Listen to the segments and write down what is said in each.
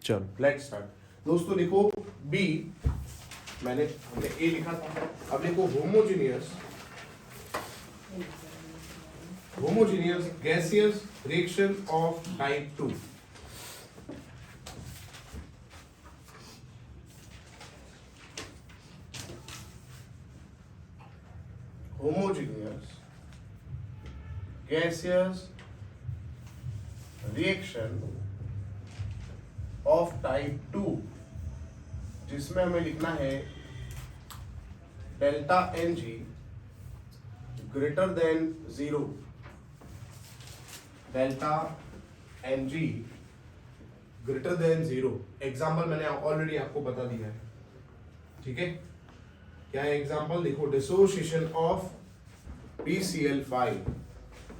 चलो let's start. दोस्तों लिखो बी, हमने ए लिखा था, अब लिखो homogeneous gaseous reaction of type 2। Homogeneous gaseous reaction of type 2, जिसमें हमें लिखना है delta n g greater than 0, delta n g greater than 0। Example मैंने ऑलरेडी आपको बता दिया है, ठीक है। क्या है एग्जाम्पल? देखो डिसोसिएशन ऑफ PCl5,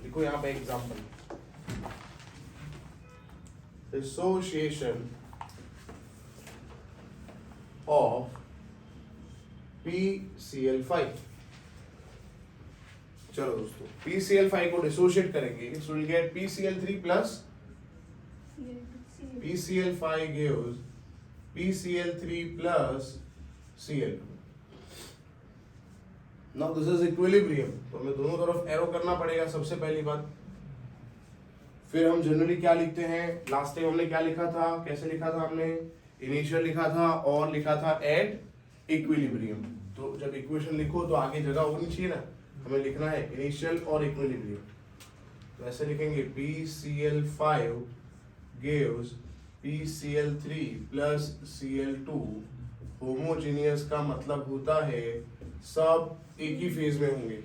देखो यहां पे एग्जाम्पल, डिसोसिएशन ऑफ PCl5। चलो दोस्तों PCl5 को डिसोशिएट करेंगे, so we'll get PCl3 plus PCl5 gives PCl3 plus Cl2। Now this is equilibrium, तो हमें दोनों तरफ एरो करना पड़ेगा सबसे पहली बात। फिर हम जनरली क्या लिखते हैं, लास्ट टाइम हमने क्या लिखा था, कैसे लिखा था हमने, इनिशियल लिखा था और लिखा था एट इक्विलिब्रियम। तो जब इक्वेशन लिखो तो आगे जगह होनी चाहिए ना, हमें लिखना है इनिशियल और इक्विलिब्रियम। तो ऐसे लिखेंगे PCl5 gives PCl3 plus Cl2। Homogeneous का मतलब होता है सब एक ही फेज में होंगे,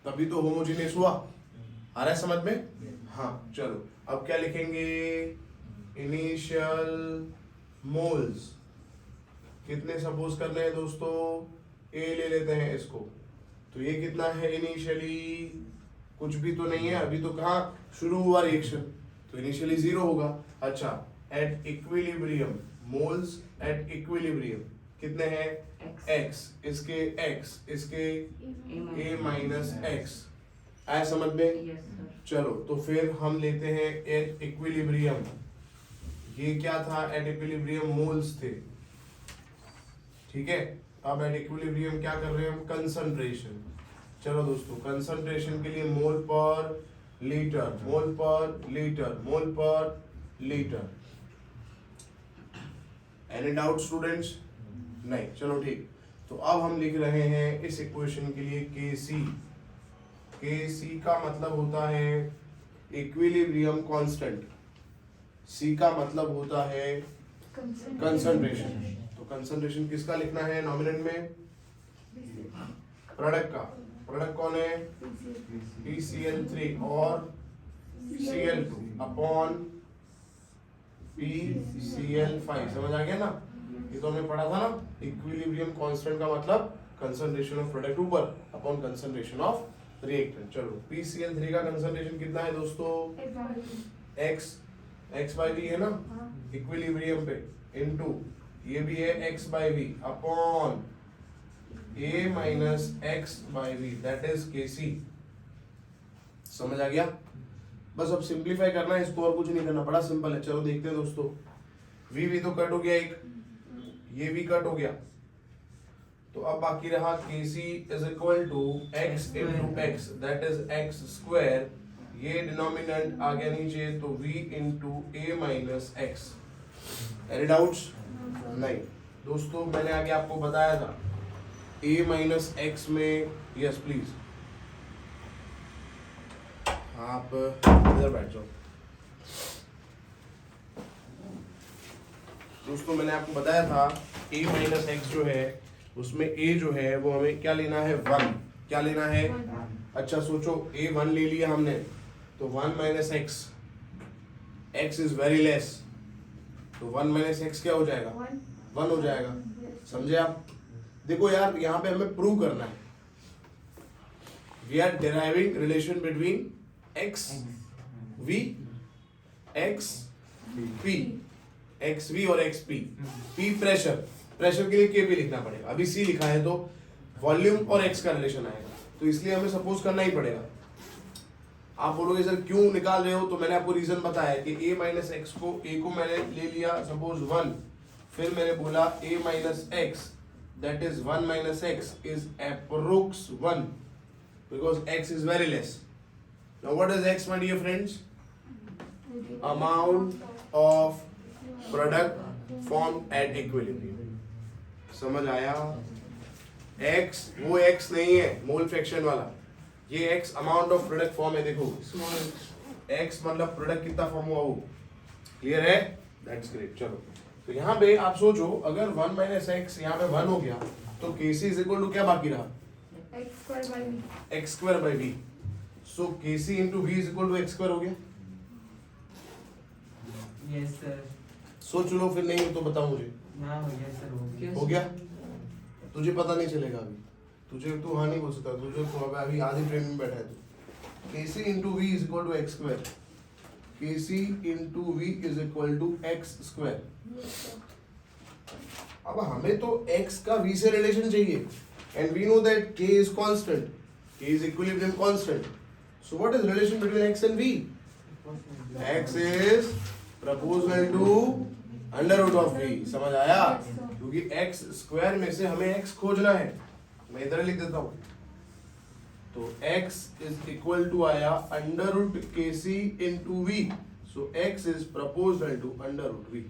तभी तो होमोजेनियस हुआ। आ रहा है समझ में? हाँ चलो अब क्या लिखेंगे, इनिशियल मोल्स कितने सपोज करने हैं दोस्तों, ए ले लेते हैं इसको, तो ये कितना है इनिशियली, कुछ भी तो नहीं है, अभी तो कहाँ शुरू हुआ रिएक्शन, तो इनिशियली 0 होगा। अच्छा at equilibrium, moles at equilibrium कितने हैं, x, इसके x, इसके a माइनस x। आया समझ में? चलो तो फिर हम लेते हैं एट इक्विलिब्रियम, ये क्या था, एट इक्विलिब्रियम मोल्स थे, ठीक है। अब एट इक्विलिब्रियम क्या कर रहे हैं हम, कंसंट्रेशन। चलो दोस्तों कंसंट्रेशन के लिए मोल पर लीटर, मोल पर लीटर, मोल पर लीटर। Any doubt students? नहीं, चलो ठीक। तो अब हम लिख रहे हैं इस इक्वेशन के लिए Kc। Kc का मतलब होता है इक्विलिब्रियम कांस्टेंट, C का मतलब होता है कंसंट्रेशन। तो कंसंट्रेशन किसका लिखना है नॉमिनेंट में, प्रोडक्ट का, प्रोडक्ट कौन है, PCl3 और Cl2 अपॉन PCl5। समझ आ गया ना, ये तो हमने पढ़ा था ना, इक्विलिब्रियम कांस्टेंट का मतलब कंसंट्रेशन ऑफ प्रोडक्ट ऊपर अपॉन कंसंट्रेशन ऑफ रिएक्टेंट। चलो PCl3 का कंसंट्रेशन कितना है दोस्तों, x/v है ना इक्विलिब्रियम पे, इनटू ये भी है x/v upon a minus x/v, that is Kc। समझ आ गया? बस अब सिंप्लीफाई करना है इसको, और कुछ नहीं करना, बड़ा सिंपल है। चलो देखते हैं दोस्तों, v तो कट हो गया, एक ये भी कट हो गया, तो अब बाकी रहा Kc is equal to x into x, that is x square, ये डिनोमिनेंट आ गया नीचे, तो v into a minus x. Any doubts? नहीं दोस्तों, मैंने आगे आपको बताया था a माइनस एक्स में, यस प्लीज आप इधर बैठ जाओ। दोस्तों मैंने आपको बताया था a माइनस एक्स जो है उसमें a जो है वो हमें क्या लेना है, 1। क्या लेना है? अच्छा सोचो, a 1 ले लिया हमने, तो 1 minus x, x is very less, तो 1 माइनस एक्स क्या हो जाएगा, 1 हो जाएगा। समझे आप? देखो यार यहाँ पे हमें प्रूव करना है, we are deriving relation between x v, x p, x v और x p. P pressure, pressure के लिए के पी लिखना पड़ेगा, अभी सी लिखा है तो वॉल्यूम और एक्स का रिलेशन आएगा, तो इसलिए हमें सपोज करना ही पड़ेगा। आप बोलोगे सर क्यों निकाल रहे हो, तो मैंने आपको रीजन बताया कि a माइनस एक्स को a को मैंने ले लिया सपोज 1, फिर मैंने बोला a minus x that is 1 minus x is approx 1 because x is very less. Now what is x, my dear friends? Amount of product formed at equilibrium. समझ आया? x वो x नहीं है मोल फ्रैक्शन वाला, ये x amount of product form है. देखो x मतलब प्रोडक्ट कितना फॉर्म हुआ वो क्लियर है. That's great. चलो तो यहाँ पे आप सोचो अगर 1 माइनस एक्स यहाँ पे 1 हो गया तो kc इज इक्वल टू क्या बाकी रहा, x square by v. So kc into v is equal to x square हो गया. Yes sir. सोच लो फिर नहीं हो तो बताओ मुझे. हाँ हो गया सर. हो गया. तुझे पता नहीं चलेगा अभी, तुझे तू हाँ नहीं बोल सकता, तुझे तो अभी आधी ट्रेन में बैठा है तू. kc into v is equal to x square. kc into v is equal to x square. अब हमें तो x का v से रिलेशन चाहिए and we know that k is constant, k is equilibrium constant. So what is relation between x and v? x is proportional to under root of v. समझ आया? क्योंकि x square में से हमें x खोजना है. मैं इधर लिख देता हूं. तो x इज इक्वल टू आया अंडर रूट के c into v. So x is proportional to under root v.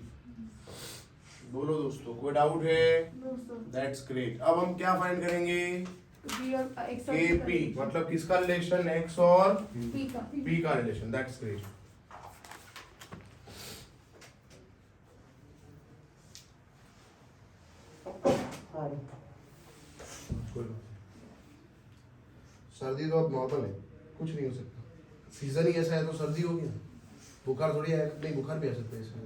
बोलो दोस्तों कोई डाउट है? That's great. अब हम क्या फाइंड करेंगे? kp मतलब किसका रिलेशन? x और p का रिलेशन. That's great. सर्दी तो अब नॉर्मल है, कुछ नहीं हो सकता. सीजन ही ऐसा है तो सर्दी होगी ना. बुखार थोड़ी आएगा. नहीं बुखार भी आ सकता है इसमें.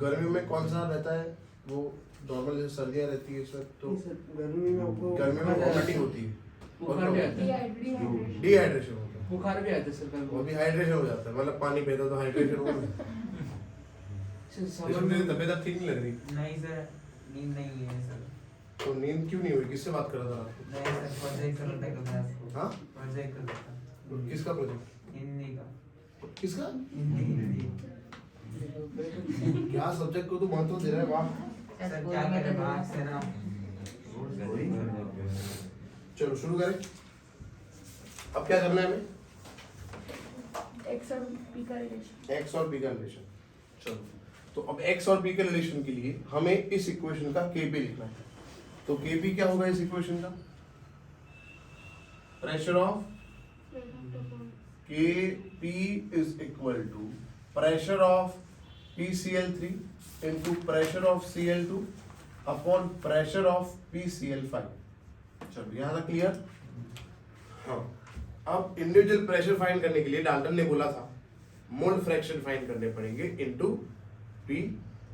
गर्मियों में कौन सा रहता है वो नॉर्मल जैसे सर्दियाँ रहती है इसमें तो गर्मी में वोमिटिंग होती है, डिहाइड्रेशन होता है, बुखार भी आता है सर. वो भी हाइड्रेशन हो जाता है. मतलब पानी पीता तो हाइड्रेशन हो गया. इसमें तबीयत ठीक नहीं लग रही? नहीं सर नींद नहीं है सर. तो नींद क्यों नहीं हुई? किससे बात कर रहा था आपको? नहीं सर प्रोजेक्ट कर रहा था आपको. हाँ प्रोजेक्ट कर रहा था. किसका प्रोजेक्ट? हिंदी का. किसका? हिंदी. क्या सब्जेक्ट को तू महत्व दे रहा है? वाह. सर क्या करें बाहर से ना. चलो शुरू करें. अब क्या करना है हमें? x और p का रिलेशन. x और p का रिलेशन. चलो तो अब x और p के रिलेशन के लिए हमें इस इक्वेशन का kp लिखना है. तो kp क्या होगा इस इक्वेशन का? Pressure of kp is equal to pressure of PCl3 into pressure of Cl2 upon pressure of PCl5. चलो यहाँ तक क्लियर? हाँ. अब इंडिविजुअल प्रेशर फाइंड करने के लिए डाल्टन ने बोला था मोल फ्रैक्शन फाइंड करने पड़ेंगे इनटू P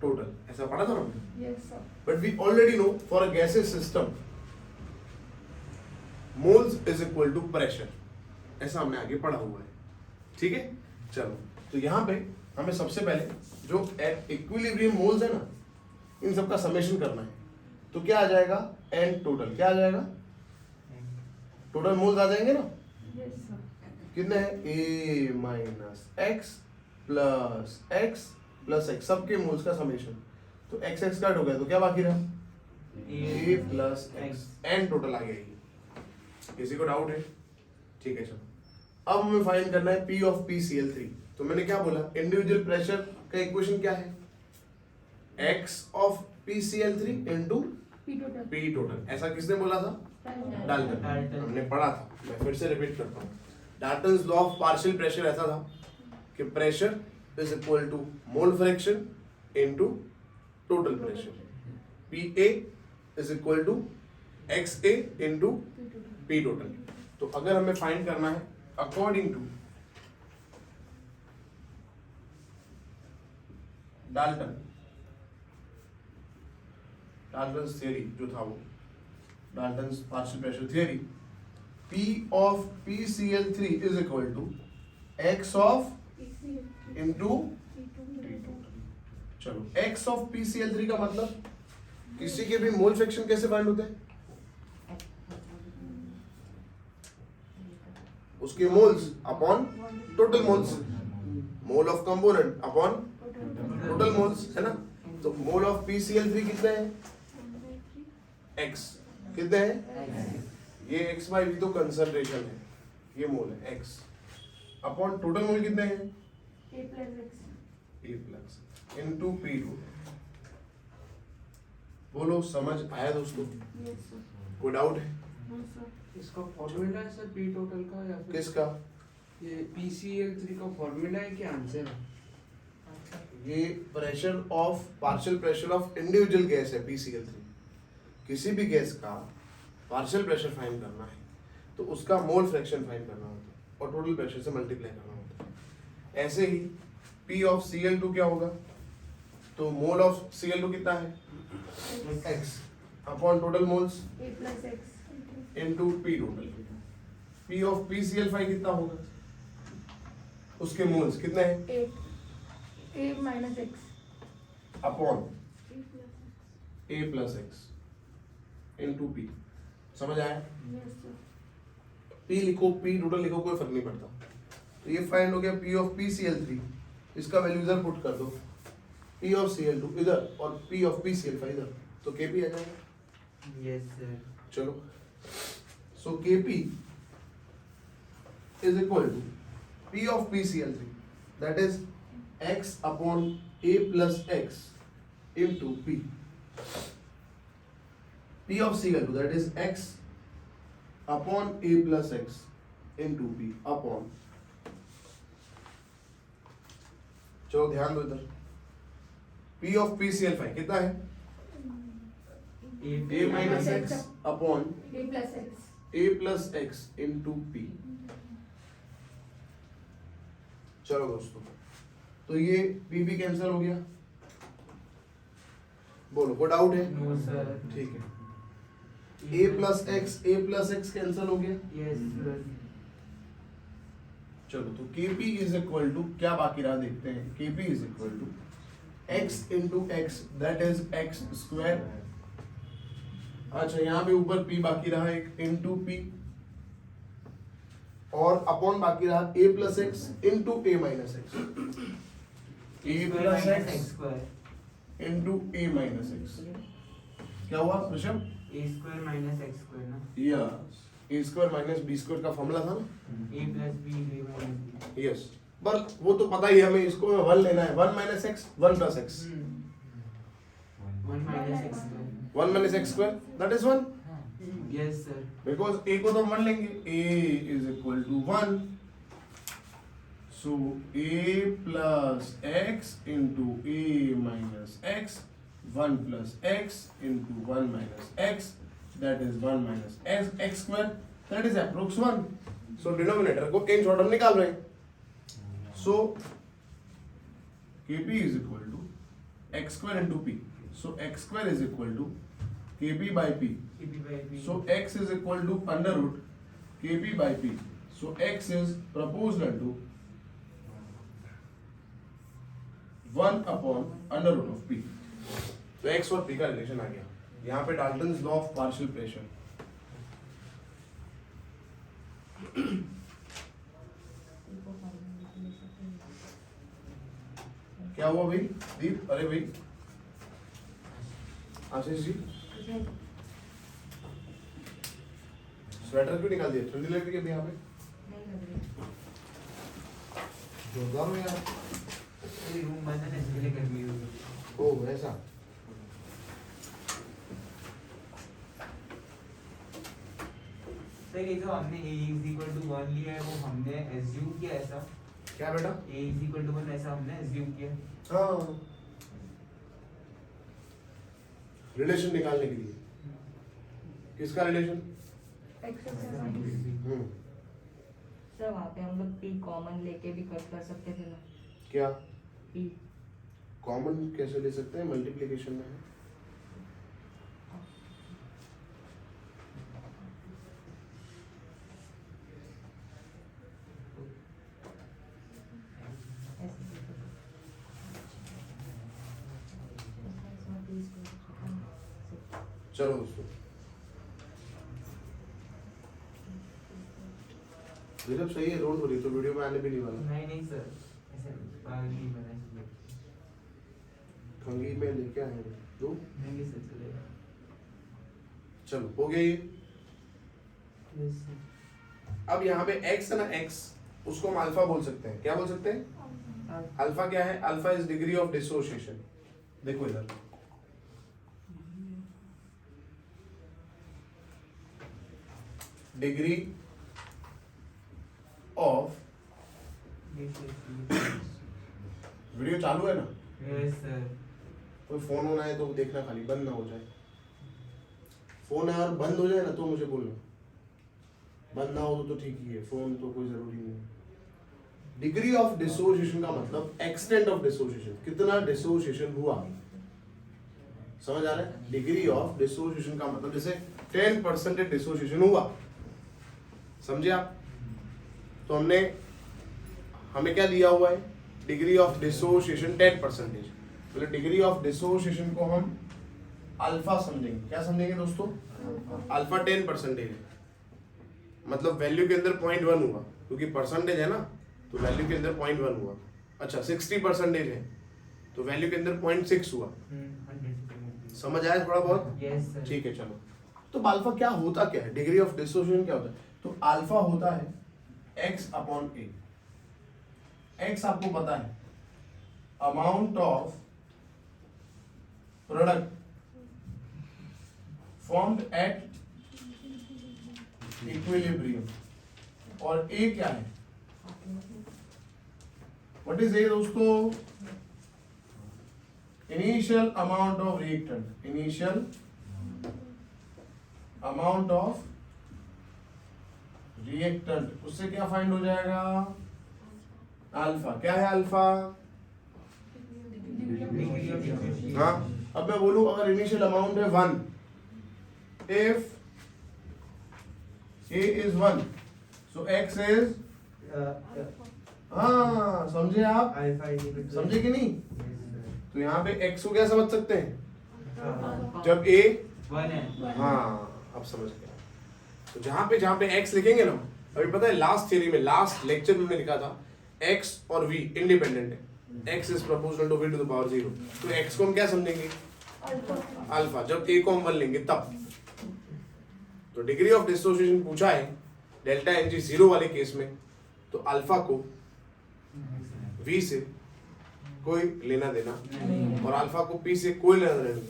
टोटल. ऐसा पढ़ा था हमने. Yes sir. But we already know for a gases system moles is equal to pressure. ऐसा हमने आगे पढ़ा हुआ है. ठीक है. चलो तो यहाँ पे हमें सबसे पहले जो इक्विलिब्रियम मोल्स है ना इन सबका समेशन करना है. तो क्या आ जाएगा? N total. क्या आ जाएगा? टोटल मोल्स आ जाएंगे ना. Yes sir. कितने हैं? a minus x plus x plus x सबके मोल्स का समेशन. तो एक्स एक्स कट हो गया तो क्या बाकी रहा? a plus x. N total आ गया. किसी को डाउट है? ठीक है. चलो अब हमें फाइंड करना है P ऑफ PCl3. तो मैंने क्या बोला? इंडिविजुअल प्रेशर का इक्वेशन क्या है? x ऑफ PCl3 इनटू P टोटल. ऐसा किसने बोला था? डाल्टन. हमने पढ़ा था. मैं फिर से रिपीट करता हूँ. Dalton's law of partial pressure ऐसा था कि pressure is equal to mole fraction into total pressure. PA is equal to XA into P total. तो अगर हमें फाइंड करना है अकॉर्डिंग टू डाल्टन्स थियरी जो था वो Dalton's partial pressure theory, P of PCl3 is equal to x of into. चलो x ऑफ PCl3 का मतलब किसी के भी मोल फ्रैक्शन कैसे फाइंड होते हैं? उसके moles upon total moles, mole of component upon total moles, है ना। तो मोल ऑफ PCl3 कितने हैं? x कितने हैं? ये x बाई v तो कंसंट्रेशन है, ये मोल है x अपॉन टोटल मोल कितने हैं? A plus X. A plus into P total. बोलो समझ आया दोस्तों? Yes sir. कोई डाउट है? No sir. इसका फॉर्मूला है सर पी टोटल का या फिर किसका? ये PCl3 का फॉर्मूला है कि आंसर है? ये pressure of partial pressure of individual gas है PCl3। किसी भी गैस का पार्शियल प्रेशर फाइंड करना है तो उसका मोल फ्रैक्शन फाइंड करना होता है और टोटल प्रेशर से मल्टीप्लाई करना होता है। ऐसे ही P ऑफ Cl2 क्या होगा? तो मोल ऑफ Cl2 कितना है? x upon total moles A plus X. Into P total. P of PCl5 कितना होगा? उसके मोल्स कितने हैं? 8. A minus X. Upon A plus X. A plus x into P। समझ आया? Yes sir. P लिखो P टोटल लिखो, कोई फर्क नहीं पड़ता। तो ये फाइंड हो गया P ऑफ PCl3, इसका वैल्यू इधर पुट कर दो, P ऑफ Cl2 इधर और P ऑफ PCl5 इधर, तो Kp आ जाएगा। Yes sir. चलो, so Kp is equal to P of PCl3 that is x upon A plus x into P। P of Cl2 that is x upon A plus x into P upon, चलो ध्यान दो इधर, P of PCl5 कितना है? A minus x upon A plus X. A plus x into P। चलो दोस्तों, तो ये P भी कैंसिल हो गया। बोलो कोई डाउट है? No sir. ठीक है, A प्लस एक्स कैंसिल हो गया। Yes sir. चलो, तो Kp इज इक्वल टू क्या बाकी रहा देखते हैं। Kp is equal to x into x that is x square. अच्छा, यहाँ पे ऊपर P बाकी रहा एक इंटू P और अपॉन बाकी रहा A plus x into A minus x. A plus x square. Into A minus x. क्या हुआ ऋषभ? ए स्क्वायर माइनस एक्स स्क्वायर ना। या A square minus B square का फॉर्मूला था ना। ए प्लस बी ए माइनस बी। यस, पर वो तो पता ही है हमें, इसको 1 लेना है। 1 minus x 1 plus x 1 minus x square. 1 minus x square that is 1, yes sir. Because a को तो 1 लेंगे। a is equal to 1, so a plus x into a minus x 1 plus x into 1 minus x that is 1 minus x square that is approx 1। So denominator को in order निकाल रहे हैं। So Kp is equal to x square into P. So x square is equal to Kp by P. Kp by P. So x is equal to under root Kp by P. So x is proportional to 1 upon under root of P. तो x और P का relation आ गया। यहाँ पे Dalton's law of partial pressure. क्या हुआ भाई दीप? अरे भाई आशीष जी, स्वेटर क्यों निकाल दिया? ठंडी लग रही है अभी यहाँ पे? जोरदार हो यार। ये रूम बंद है ना, इसके लिए गर्मी हो गई। ओह ऐसा। सर ये जो हमने a is equal to 1 लिया है वो हमने assume किया ऐसा। क्या बेटा? a is equal to 1 ऐसा हमने assume किया। हाँ, रिलेशन निकालने के लिए। किसका रिलेशन? X plus सर वहाँ पे हम लोग P कॉमन लेके भी कट कर सकते थे ना। क्या P कॉमन कैसे ले सकते हैं? मल्टीप्लिकेशन में है। चलो दोस्तों, ऋषभ सही है, डोंट वरी, तो वीडियो में आने भी नहीं वाला। नहीं सर, ऐसे पागल नहीं बना चाहिए। खंगी में लेके आए हैं दो। नहीं सर, चलेगा। चलो हो गया ये। Yes sir. अब यहाँ पे x है ना, x उसको हम अल्फा बोल सकते हैं। क्या बोल सकते हैं? अल्फा क्या है? Alpha is degree of dissociation. देखो इधर, डिग्री ऑफ, वीडियो चालू है ना? Yes sir. कोई फोन होना है तो देखना, खाली बंद ना हो जाए। फोन है और बंद हो जाए ना तो मुझे बोलना, बंद ना हो तो ठीक ही है, फोन तो कोई जरूरी नहीं है। डिग्री ऑफ डिसोसिएशन का मतलब एक्सटेंट ऑफ डिसोसिएशन, कितना डिसोसिएशन हुआ, समझ आ रहा है? डिग्री ऑफ डिसोसिएशन का मतलब जैसे 10% डिसोसिएशन हुआ, समझे आप? तो हमें क्या दिया हुआ है? Degree of dissociation 10%। मतलब डिग्री ऑफ डिसोसिएशन को हम अल्फा समझेंगे। क्या समझेंगे दोस्तों? अल्फा 10% है, मतलब वैल्यू के अंदर 0.1 हुआ, क्योंकि परसेंटेज है ना, तो वैल्यू के अंदर 0.1 हुआ। अच्छा 60% है तो वैल्यू के अंदर 0.6 हुआ। समझ आया थोड़ा बहुत? Yes sir. ठीक है चलो। तो अल्फा क्या होता क्या है? डिग्री ऑफ डिसोसिएशन क्या होता है? तो अल्फा होता है x अपॉन a। x आपको पता है, amount of product formed at equilibrium, और a क्या है? व्हाट इज a दोस्तों? Initial amount of reactant, initial amount of reactant, उससे क्या फाइंड हो जाएगा? अल्फा। क्या है अल्फा? हाँ, अब मैं बोलूं अगर इनिशियल अमाउंट है 1, if a is 1 so x is, हाँ समझे आप? समझे कि नहीं? तो यहाँ पे x को क्या समझ सकते हैं? जब a, 1 है। हाँ अब समझ गया। तो जहाँ पे x लिखेंगे ना, अभी पता है लास्ट थ्योरी में, लास्ट लेक्चर में लिखा था x और v इंडिपेंडेंट है, x is proportional to v to the power 0। तो x को हम क्या समझेंगे? अल्फा। जब a को हम 1 लेंगे तब। तो डिग्री ऑफ डिसोसिएशन पूछा है डेल्टा एन जी 0 वाले केस में, तो अल्फा को v से कोई लेना देना और अल्फा को p से कोई लेना देना नहीं।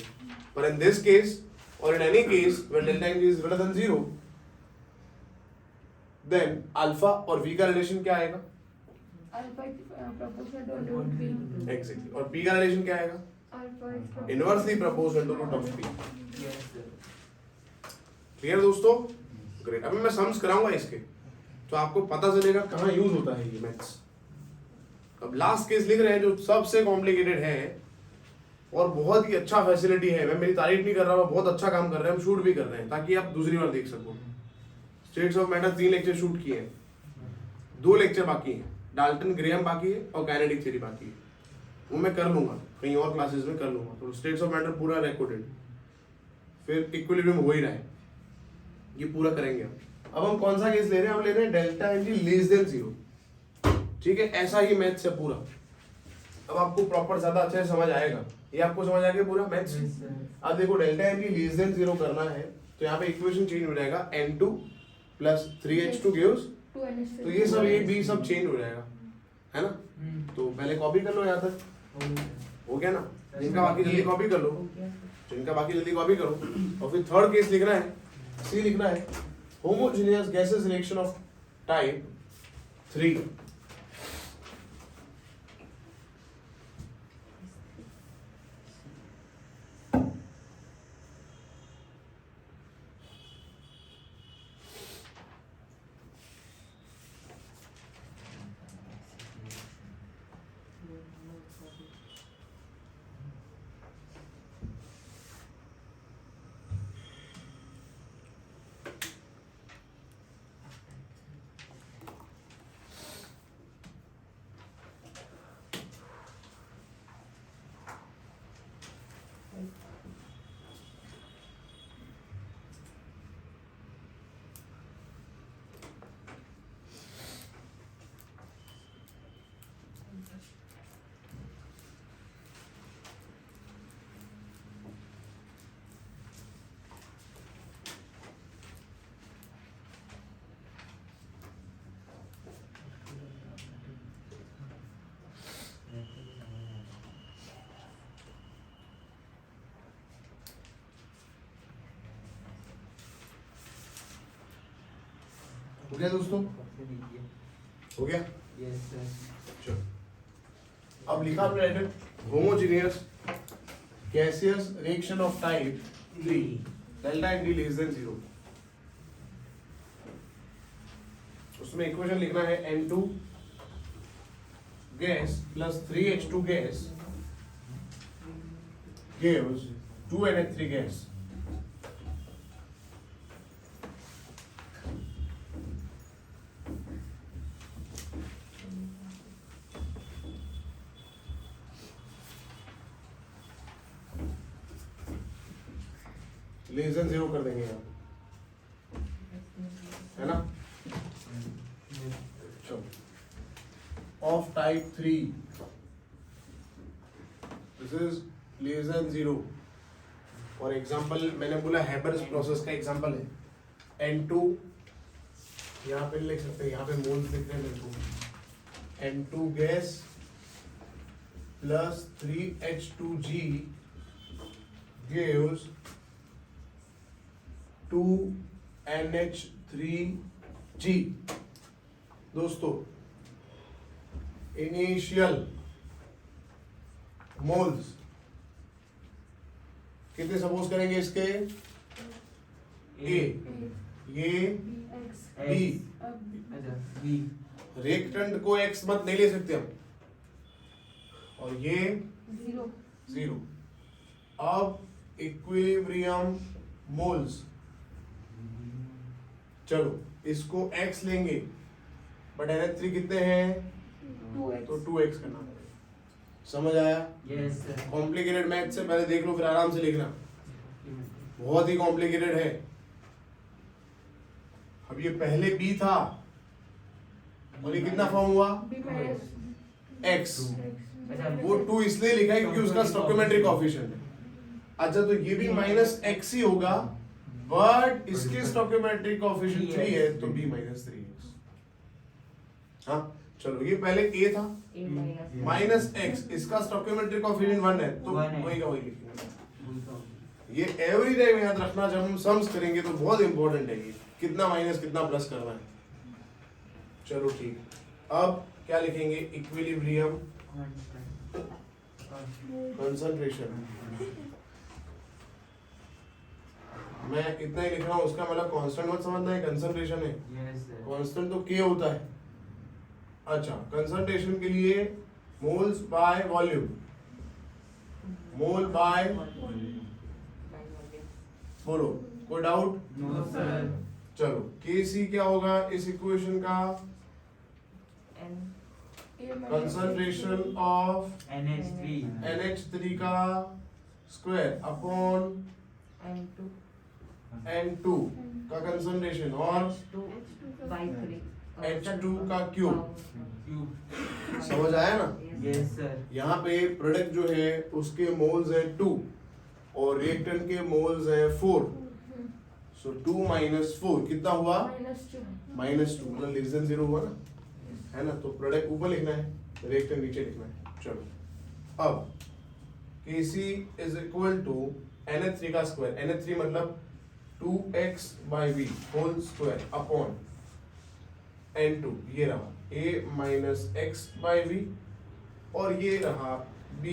पर इन दिस केस और in any case when delta n g is greater than 0, then alpha और v का रिलेशन क्या आएगा? Alpha proportional to root b. Exactly. और p का रिलेशन क्या आएगा? Alpha inversely proportional to root of p। Yes sir. Clear दोस्तों? Great. अभी मैं सम्स कराऊंगा इसके, तो आपको पता चलेगा कहाँ यूज होता है ये मैथ्स। अब लास्ट केस लिख रहे हैं जो सबसे कॉम्प्लिकेटेड है और बहुत ही अच्छा फैसिलिटी है। मैं मेरी तारीफ नहीं कर रहा हूँ, बहुत अच्छा काम कर रहे हैं, हम शूट भी कर रहे हैं ताकि आप दूसरी बार देख सको। States of matter 3 lecture shoot किए हैं, 2 लेक्चर बाकी हैं, डाल्टन ग्रेहम बाकी है और काइनेटिक थ्योरी बाकी है। वो मैं कर लूंगा, कहीं और क्लासेस में कर लूंगा। तो स्टेट्स ऑफ मैटर पूरा रिकॉर्डेड, फिर इक्विलिब्रियम हो ही रहा है, ये पूरा करेंगे। अब हम कौन सा केस ले रहे हैं? हम ले रहे हैं delta n g less than 0। ठीक है, ऐसा ही मैथ्स है पूरा। अब आपको प्रॉपर ज्यादा अच्छे से समझ आएगा। ये आपको समझ आ गया पूरा मैथ्स? अब देखो delta n g less than 0 करना है तो यहाँ पे इक्वेशन चेंज हो जाएगा, n2 प्लस 3h2 गिव्स, तो ये सब a b सब चेंज हो जाएगा, है ना? तो पहले कॉपी कर लो यहाँ तक, हो गया ना? जिनका बाकी जल्दी कॉपी कर लो, जिनका बाकी जल्दी कॉपी करो। और फिर थर्ड केस लिखना है, सी लिखना है, homogeneous gases reaction of type 3। गया दोस्तों? सबसे लीजिए। हो गया? Yes sir. चलो अब लिखा हमने homogeneous gaseous reaction of type 3 delta n d less than 0। उसमें इक्वेशन लिखना है N2 gas plus 3H2 gas gives 2NH3 gas. Less than 0 कर देंगे यहाँ, है ना? चलो of type 3 this is less than 0। और एग्जांपल मैंने बोला हैबर्स प्रोसेस का एग्जांपल है N2, यहाँ पे लिख सकते हैं, यहाँ पे मोल्स लिख रहे हैं मेरे को, N2 gas plus 3H2G gives 2NH3G। दोस्तों इनिशियल मोल्स कितने सपोज करेंगे इसके? ए, ये एक्स बी। अच्छा बी। रिएक्टेंट को एक्स मत नहीं ले सकते हम, और ये 0 0। अब इक्विलिब्रियम मोल्स, चलो इसको x लेंगे बट NH3 कितने हैं? 2x तो 2x करना पड़ेगा। समझ आया? Yes sir. कॉम्प्लिकेटेड मैथ से पहले देख लो, फिर आराम से लिखना, बहुत ही कॉम्प्लिकेटेड है। अब ये पहले b था और ये कितना फॉर्म हुआ? b minus x। अच्छा वो 2 इसलिए लिखा है क्योंकि उसका स्टोइकोमेट्रिक कोएफिशिएंट है। अच्छा तो ये भी माइनस x ही होगा, बट इसके स्टोइकोमेट्रिक कोएफिशिएंट 3 है तो b माइनस 3x। हाँ चलो ये पहले a था ए माइनस माइनस x, इसका स्टोइकोमेट्रिक कोएफिशिएंट 1 है तो 1 है। वही का वही लिखेंगे। ये एवरी टाइम याद रखना, जब हम सम्स करेंगे तो बहुत इंपॉर्टेंट है ये, कितना माइनस कितना प्लस करना है। चलो ठीक, अब क्या लिखेंगे? Equilibrium concentration. मैं इतना ही लिख रहा हूँ, उसका मतलब कांस्टेंट मत समझना है, कंसंट्रेशन है। Yes sir. कांस्टेंट तो K होता है। अच्छा कंसंट्रेशन के लिए moles by volume, mole by, बोलो कोई डाउट? No sir. चलो Kc क्या होगा इस इक्वेशन का? N concentration of NH3 NH3 का स्क्वायर अपॉन N2 N2 का कंसंट्रेशन और H2 by 3 H2 का क्यूब। क्यूब। समझ आया ना? Yes sir. यहाँ पे प्रोडक्ट जो है उसके मोल्स है 2 और रिएक्टेंट के मोल्स है 4, सो 2 माइनस 4 कितना हुआ? -2, मतलब लेस देन 0 हुआ ना, है ना? तो प्रोडक्ट ऊपर लिखना है, रिएक्टेंट नीचे लिखना है। चलो अब Kc is equal to NH3 का स्क्वायर, NH3 मतलब 2x by v whole square upon N2, ये रहा a minus x by v, और ये रहा b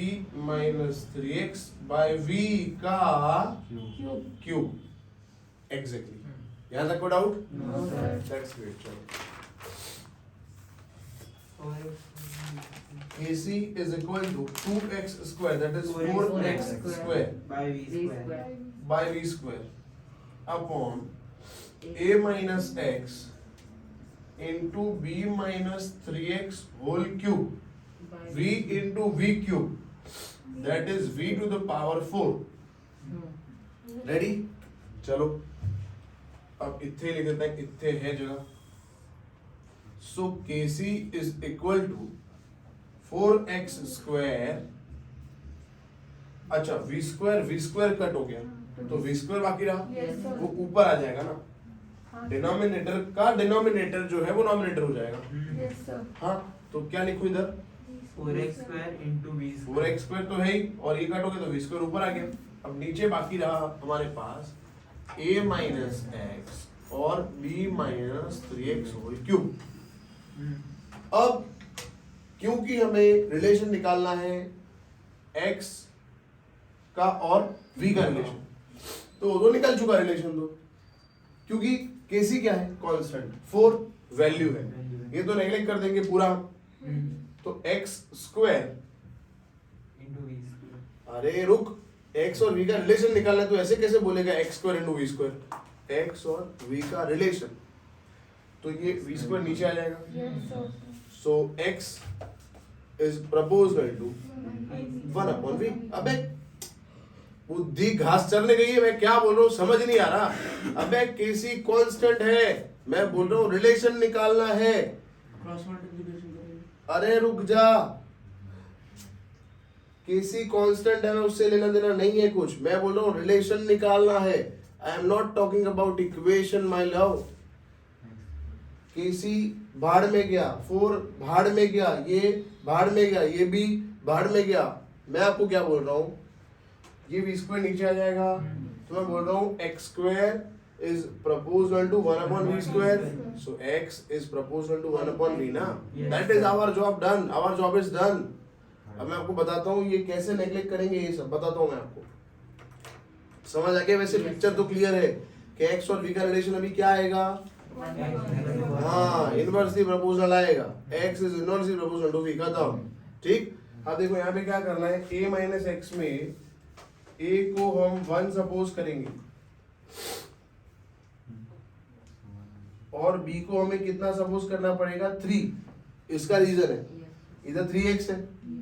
minus 3x by v का क्यूब। एग्जैक्टली, यहाँ तक को doubt? No sir. That's great. चलो Kc is equal to 2x square, that is 4x square by v V square square by v square upon a minus x into b minus 3x whole cube, by v into v cube, that is v to the power 4। Ready? चलो अब इत्थे लिख देते हैं, इत्थे है जगह। सो Kc is equal to 4x square, अच्छा v square कट हो गया तो v square बाकी रहा, Yes, sir. वो ऊपर आ जाएगा ना, डिनोमिनेटर का डिनोमिनेटर जो है वो नॉमिनेटर हो जाएगा। यस सर हाँ तो क्या लिखो इधर? 4x square into v 4x square तो है ही, और ये कट हो गया तो v स्क्वायर ऊपर आ गया। अब नीचे बाकी रहा हमारे पास a माइनस एक्स और b minus 3x whole cube. अब क्योंकि हमें रिलेशन निकालना है x का और v का रिलेशन, तो निकल चुका रिलेशन दो, क्योंकि केसी क्या है, कांस्टेंट, 4 वैल्यू है, ये तो नेगलेक्ट कर देंगे पूरा। तो x square, into v square। अरे रुक, x और v का रिलेशन निकालना है तो ऐसे कैसे बोलेगा x square into v square, x और v का रिलेशन, तो ये v स्क्वायर नीचे आ जाएगा। Yes, sir. So x is proportional to 1 upon v। अबे बुद्धि घास चरने गई है, मैं क्या बोल रहा हूँ समझ नहीं आ रहा। अबे केसी कांस्टेंट है, मैं बोल रहा हूँ रिलेशन निकालना है। क्रॉस मल्टीप्लिकेशन करेंगे। अरे रुक जा, केसी कांस्टेंट है, मैं उससे लेना देना नहीं है कुछ, मैं बोल रहा हूँ रिलेशन निकालना है। I am not talking about equation my love. केसी भाड़ में गया, 4 भाड़ में गया, ये भाड़ में गया, ये भी भाड़ में गया। मैं आपको क्या बोल रहा हूँ, ये v स्क्वायर नीचे आ जाएगा, तो मैं बोल रहा हूँ x square is proportional to 1 upon v square, so x is proportional to 1 upon v ना। That is our job done, our job is done. अब मैं आपको बताता हूँ ये कैसे नेगलेक्ट करेंगे, ये सब बताता हूँ मैं आपको। समझ आ गया? वैसे पिक्चर तो क्लियर है कि x और v का रिलेशन अभी क्या आएगा, हाँ इनवर्सली प्रोपोर्शनल आएगा, x is inversely proportional to v, खत्म। ठीक। अब देखो यहाँ पे क्या करना है, a माइनस एक्स में a को हम 1 सपोज करेंगे और b को हमें कितना सपोज करना पड़ेगा, 3। इसका रीजन है इधर 3x है,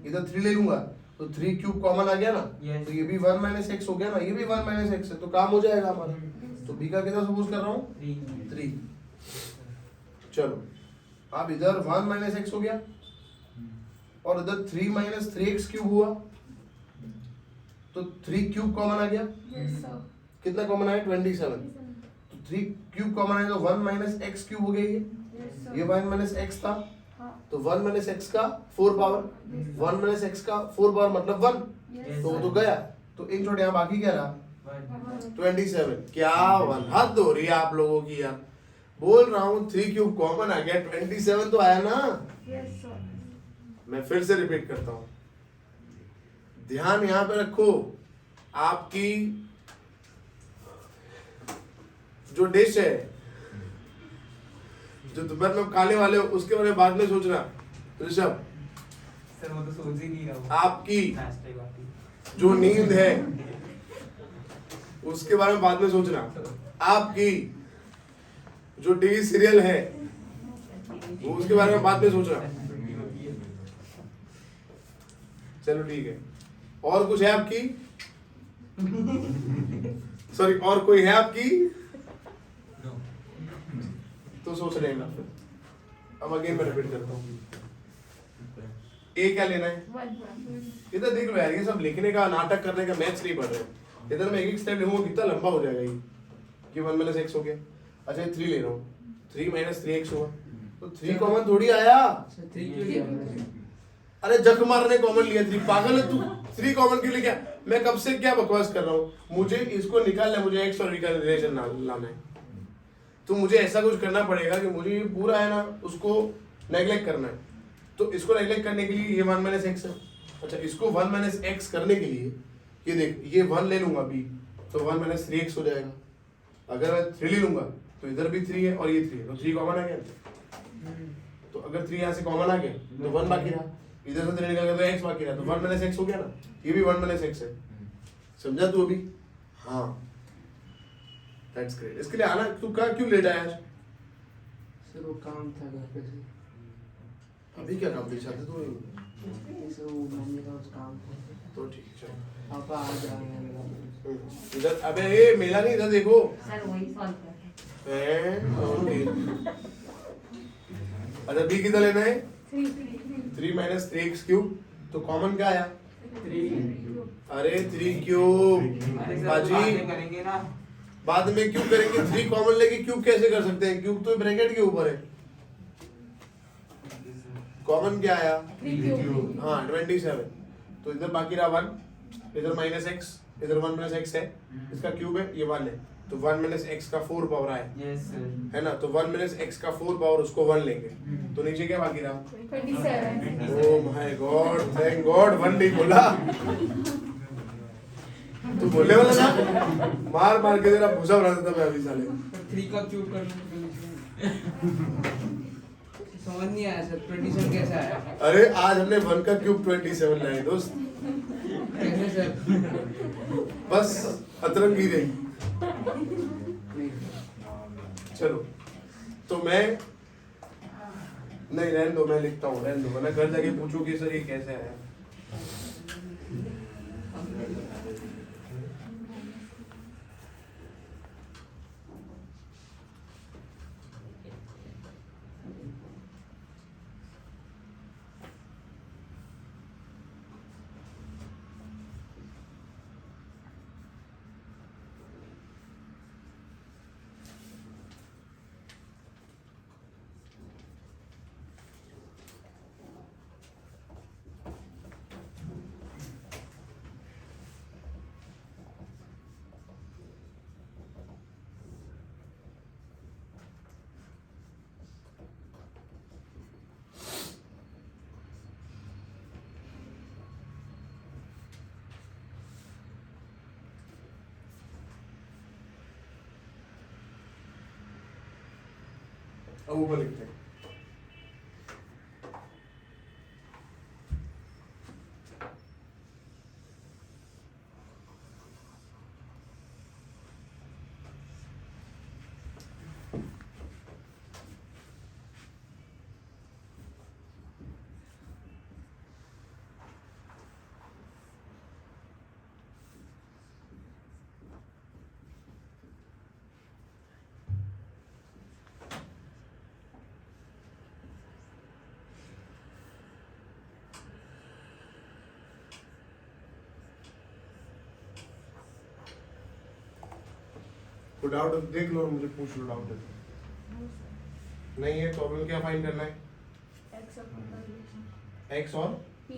इधर 3 ले लूंगा तो 3 क्यूब कॉमन आ गया ना, Yes. तो ये भी 1 माइनस एक्स हो गया ना, ये भी 1 माइनस एक्स है, तो काम हो जाएगा हमारा। तो b का कितना सपोज कर रहा हूँ, 3। चलो अब इधर 1 माइनस एक्स हो गया और इधर 3 माइनस 3x क्यूब हुआ, तो 3 क्यूब कॉमन आ गया, Yes, sir. कितना कॉमन आया, 27। तो 3 क्यूब कॉमन आया तो 1 माइनस एक्स क्यूब हो गया ये, Yes, sir. ये 1 माइनस एक्स था, हाँ. तो 1 माइनस एक्स का 4 पावर, 1 माइनस एक्स का 4 पावर मतलब 1, Yes, तो वो sir. तो गया। तो इन छोटे यहाँ बाकी क्या रहा, 1। 27। क्या 1 हद हो रही है आप लोगों की यार, बोल रहा हूँ 3 क्यूब कॉमन आ गया, 27 तो आया ना। Yes, sir. मैं फिर से रिपीट करता हूँ, ध्यान यहाँ पे रखो, आपकी जो डिश है, जो दोपहर में काले वाले हो, उसके बारे में बाद में सोचना ऋषभ। सर वो तो सोच ही नहीं रहा हूँ। आपकी Last time आती है। जो नींद है उसके बारे में बाद में सोचना, आपकी जो टीवी सीरियल है वो उसके बारे में बाद में सोचना। चलो ठीक है, और कुछ है आपकी, सॉरी और कोई है आपकी, No। तो सोच लेना। अब अगेन मैं रिपीट करता हूँ, ए क्या लेना है, 1. इधर देख लो यार, ये सब लिखने का नाटक करने का मैथ्स नहीं पढ़ रहे। इधर मैं एक स्टेप लिखूंगा कितना लंबा हो जाएगा ये, कि 1 माइनस एक्स हो गया। अच्छा 3 ले रहा हूँ, 3 माइनस 3x हुआ, तो 3 कॉमन थोड़ी आया, अच्छा 3 क्यों लिया? अरे जग मारने कॉमन लिया 3, पागल है तू, 3 कॉमन क्यों लिया? मैं कब से क्या बकवास कर रहा हूँ, मुझे इसको निकालना है, मुझे एक्स और वी का रिलेशन लाना है, तो मुझे ऐसा कुछ करना पड़ेगा कि मुझे ये पूरा है ना उसको नेगलेक्ट करना है। तो इसको नेगलेक्ट करने के लिए ये 1 माइनस एक्स है। अच्छा इसको 1 माइनस एक्स करने के लिए ये देख, ये 1 ले लूंगा b, तो 1 माइनस 3x हो जाएगा। अगर मैं 3 ले लूंगा तो इधर भी 3 है और ये 3 है, तो 3 कॉमन आ गया। तो अगर 3 यहाँ से कॉमन आ गया तो 1 बाकी रहा, इधर से 3 निकल गया तो x बाकी रहा, तो 1 माइनस एक्स हो गया ना, ये भी 1 माइनस एक्स है। समझा तू अभी? हाँ दैट्स ग्रेट। इसके लिए आना, तू कहाँ क्यों लेट आया आज? सर वो काम था घर पे से। अभी क्या काम चाहते तू? सर वो मम्मी का उस काम था। तो ठीक है चलो। पापा आ जाएंगे मेरा। इधर अबे ये मेला नहीं, इधर देखो। सर वही सॉल्व कर रहे हैं। हैं? ओके। अच्छा b कितना लेना है? 3 माइनस 3x क्यूब, तो कॉमन क्या आया? 3। अरे 3 क्यूब अरे सर बाजी, बाद में करेंगे ना। बाद में क्यूब करेंगे। 3 कॉमन लेके क्यूब कैसे कर सकते हैं? क्यूब तो ब्रैकेट के ऊपर है। कॉमन क्या आया? 3 क्यूब. हाँ 27। तो इधर बाकी रहा 1, इधर माइनस एक्स, इधर 1 माइनस एक्स है, इसका क्यूब है, ये 1 है, तो 1 माइनस एक्स का 4 पावर आए, यस सर। है ना? तो 1 माइनस एक्स का 4 पावर उसको 1 लेंगे, तो नीचे क्या बाकी रहा? 27. Oh my God, thank God 1 नहीं बोला। तू बोलने वाला था, मार मार के तेरा भूसा बना देता मैं अभी साले। 3 का क्यूब करना तो समझ नहीं आया सर, 27 कैसे आया? अरे आज हमने 1 का क्यूब 27 लाए दोस्त, कैसे सर? बस अतरंगी रही। चलो तो मैं नहीं, रहने दो, मैं लिखता हूँ, रहने दो, वरना घर जाके पूछो कि सर ये कैसे आया। अब ऊपर लिखते हैं। तो डाउट देख लो, मुझे पूछ लो डाउट है तो। नहीं है तो हमें क्या फाइंड करना है? X of P का relation. एक्स और P.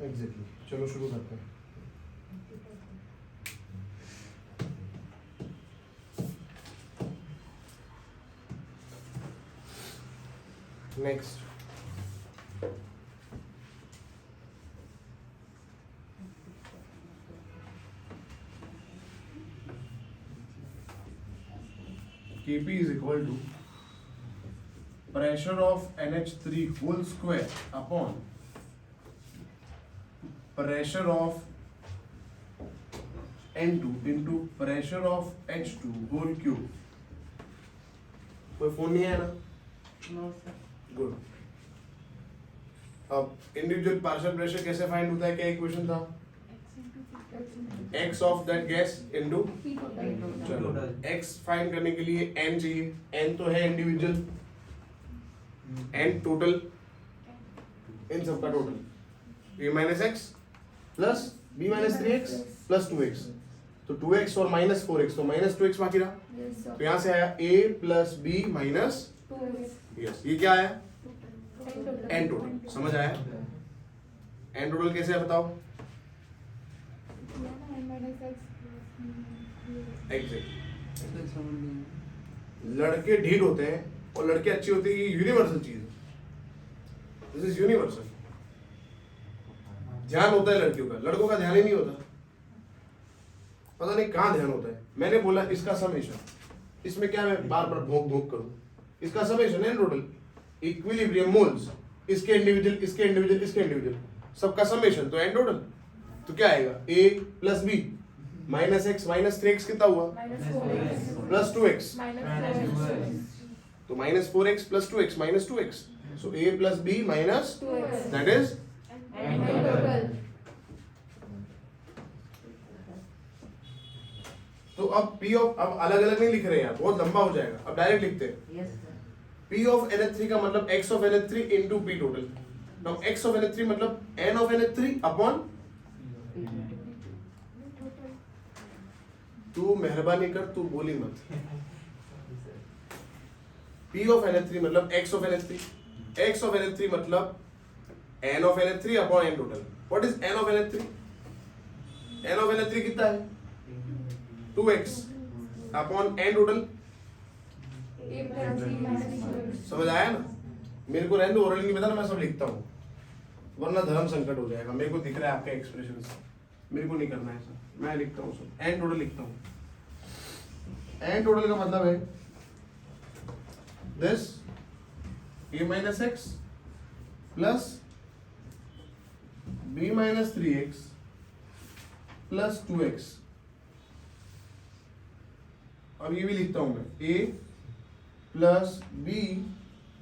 एग्जैक्टली। चलो शुरू करते हैं। Next Kp is equal to pressure of NH3 whole square upon pressure of N2 into pressure of H2 whole cube। कोई फोन नहीं आया ना? No sir. गुड। अब इंडिविजुअल पार्शियल प्रेशर कैसे फाइंड होता है? क्या इक्वेशन था? x of that gas into, P total. चलो Total. x फाइंड करने के लिए n चाहिए, n तो है इंडिविजुअल, n टोटल, इन सबका total a minus x plus b minus 3x plus 2x, तो 2x और माइनस 4x, तो माइनस 2x बाकी रहा। Yes, sir. तो यहाँ से आया a plus b minus, 2x. Yes, ये क्या आया? N total. n total. समझ आया? n टोटल कैसे है बताओ? N minus X plus exact. Sir समझ नहीं आया। लड़के ढीठ होते हैं और लड़के अच्छी होती है, ये यूनिवर्सल चीज है, दिस इज यूनिवर्सल। ध्यान होता है लड़कियों का, लड़कों का ध्यान ही नहीं होता, पता नहीं कहाँ ध्यान होता है। मैंने बोला इसका समेशन, इसमें क्या मैं बार बार भोंक भोंक करूं? इसका summation N total equilibrium moles, इसके इंडिविजुअल, इसके इंडिविजुअल, इसके इंडिविजुअल, सबका समेशन, तो एन टोटल। तो क्या आएगा? a plus b minus x minus 3x कितना हुआ? minus 4x. Plus 2x, Minus 4x. तो minus 4x plus 2x minus 2x, so a plus b minus 2x. That is N total. तो अब p of, अब अलग अलग नहीं लिख रहे हैं यार, बहुत लंबा हो जाएगा, अब डायरेक्ट लिखते हैं। Yes sir. p of NH3 का मतलब x of NH3 into p total. Now x of NH3 मतलब n ऑफ NH3 अपॉन, तू मेहरबानी कर, तू बोली मत। p ऑफ NH3 मतलब x of NH3, x of NH3 मतलब n of NH3 upon n total. What is n of NH3? n of NH3 कितना है? 2x upon N total. A plus B minus 2x. समझ आया ना? मेरे को रहने दो, ओरली नहीं पता ना, मैं सब लिखता हूँ, वरना धर्म संकट हो जाएगा। मेरे को दिख रहा है आपके एक्सप्रेशन से, मेरे को नहीं करना है सर, मैं लिखता हूँ सब, एन टोटल लिखता हूँ। एन टोटल का मतलब है this a minus x plus b minus 3x plus 2x। अब ये भी लिखता हूं मैं, a plus b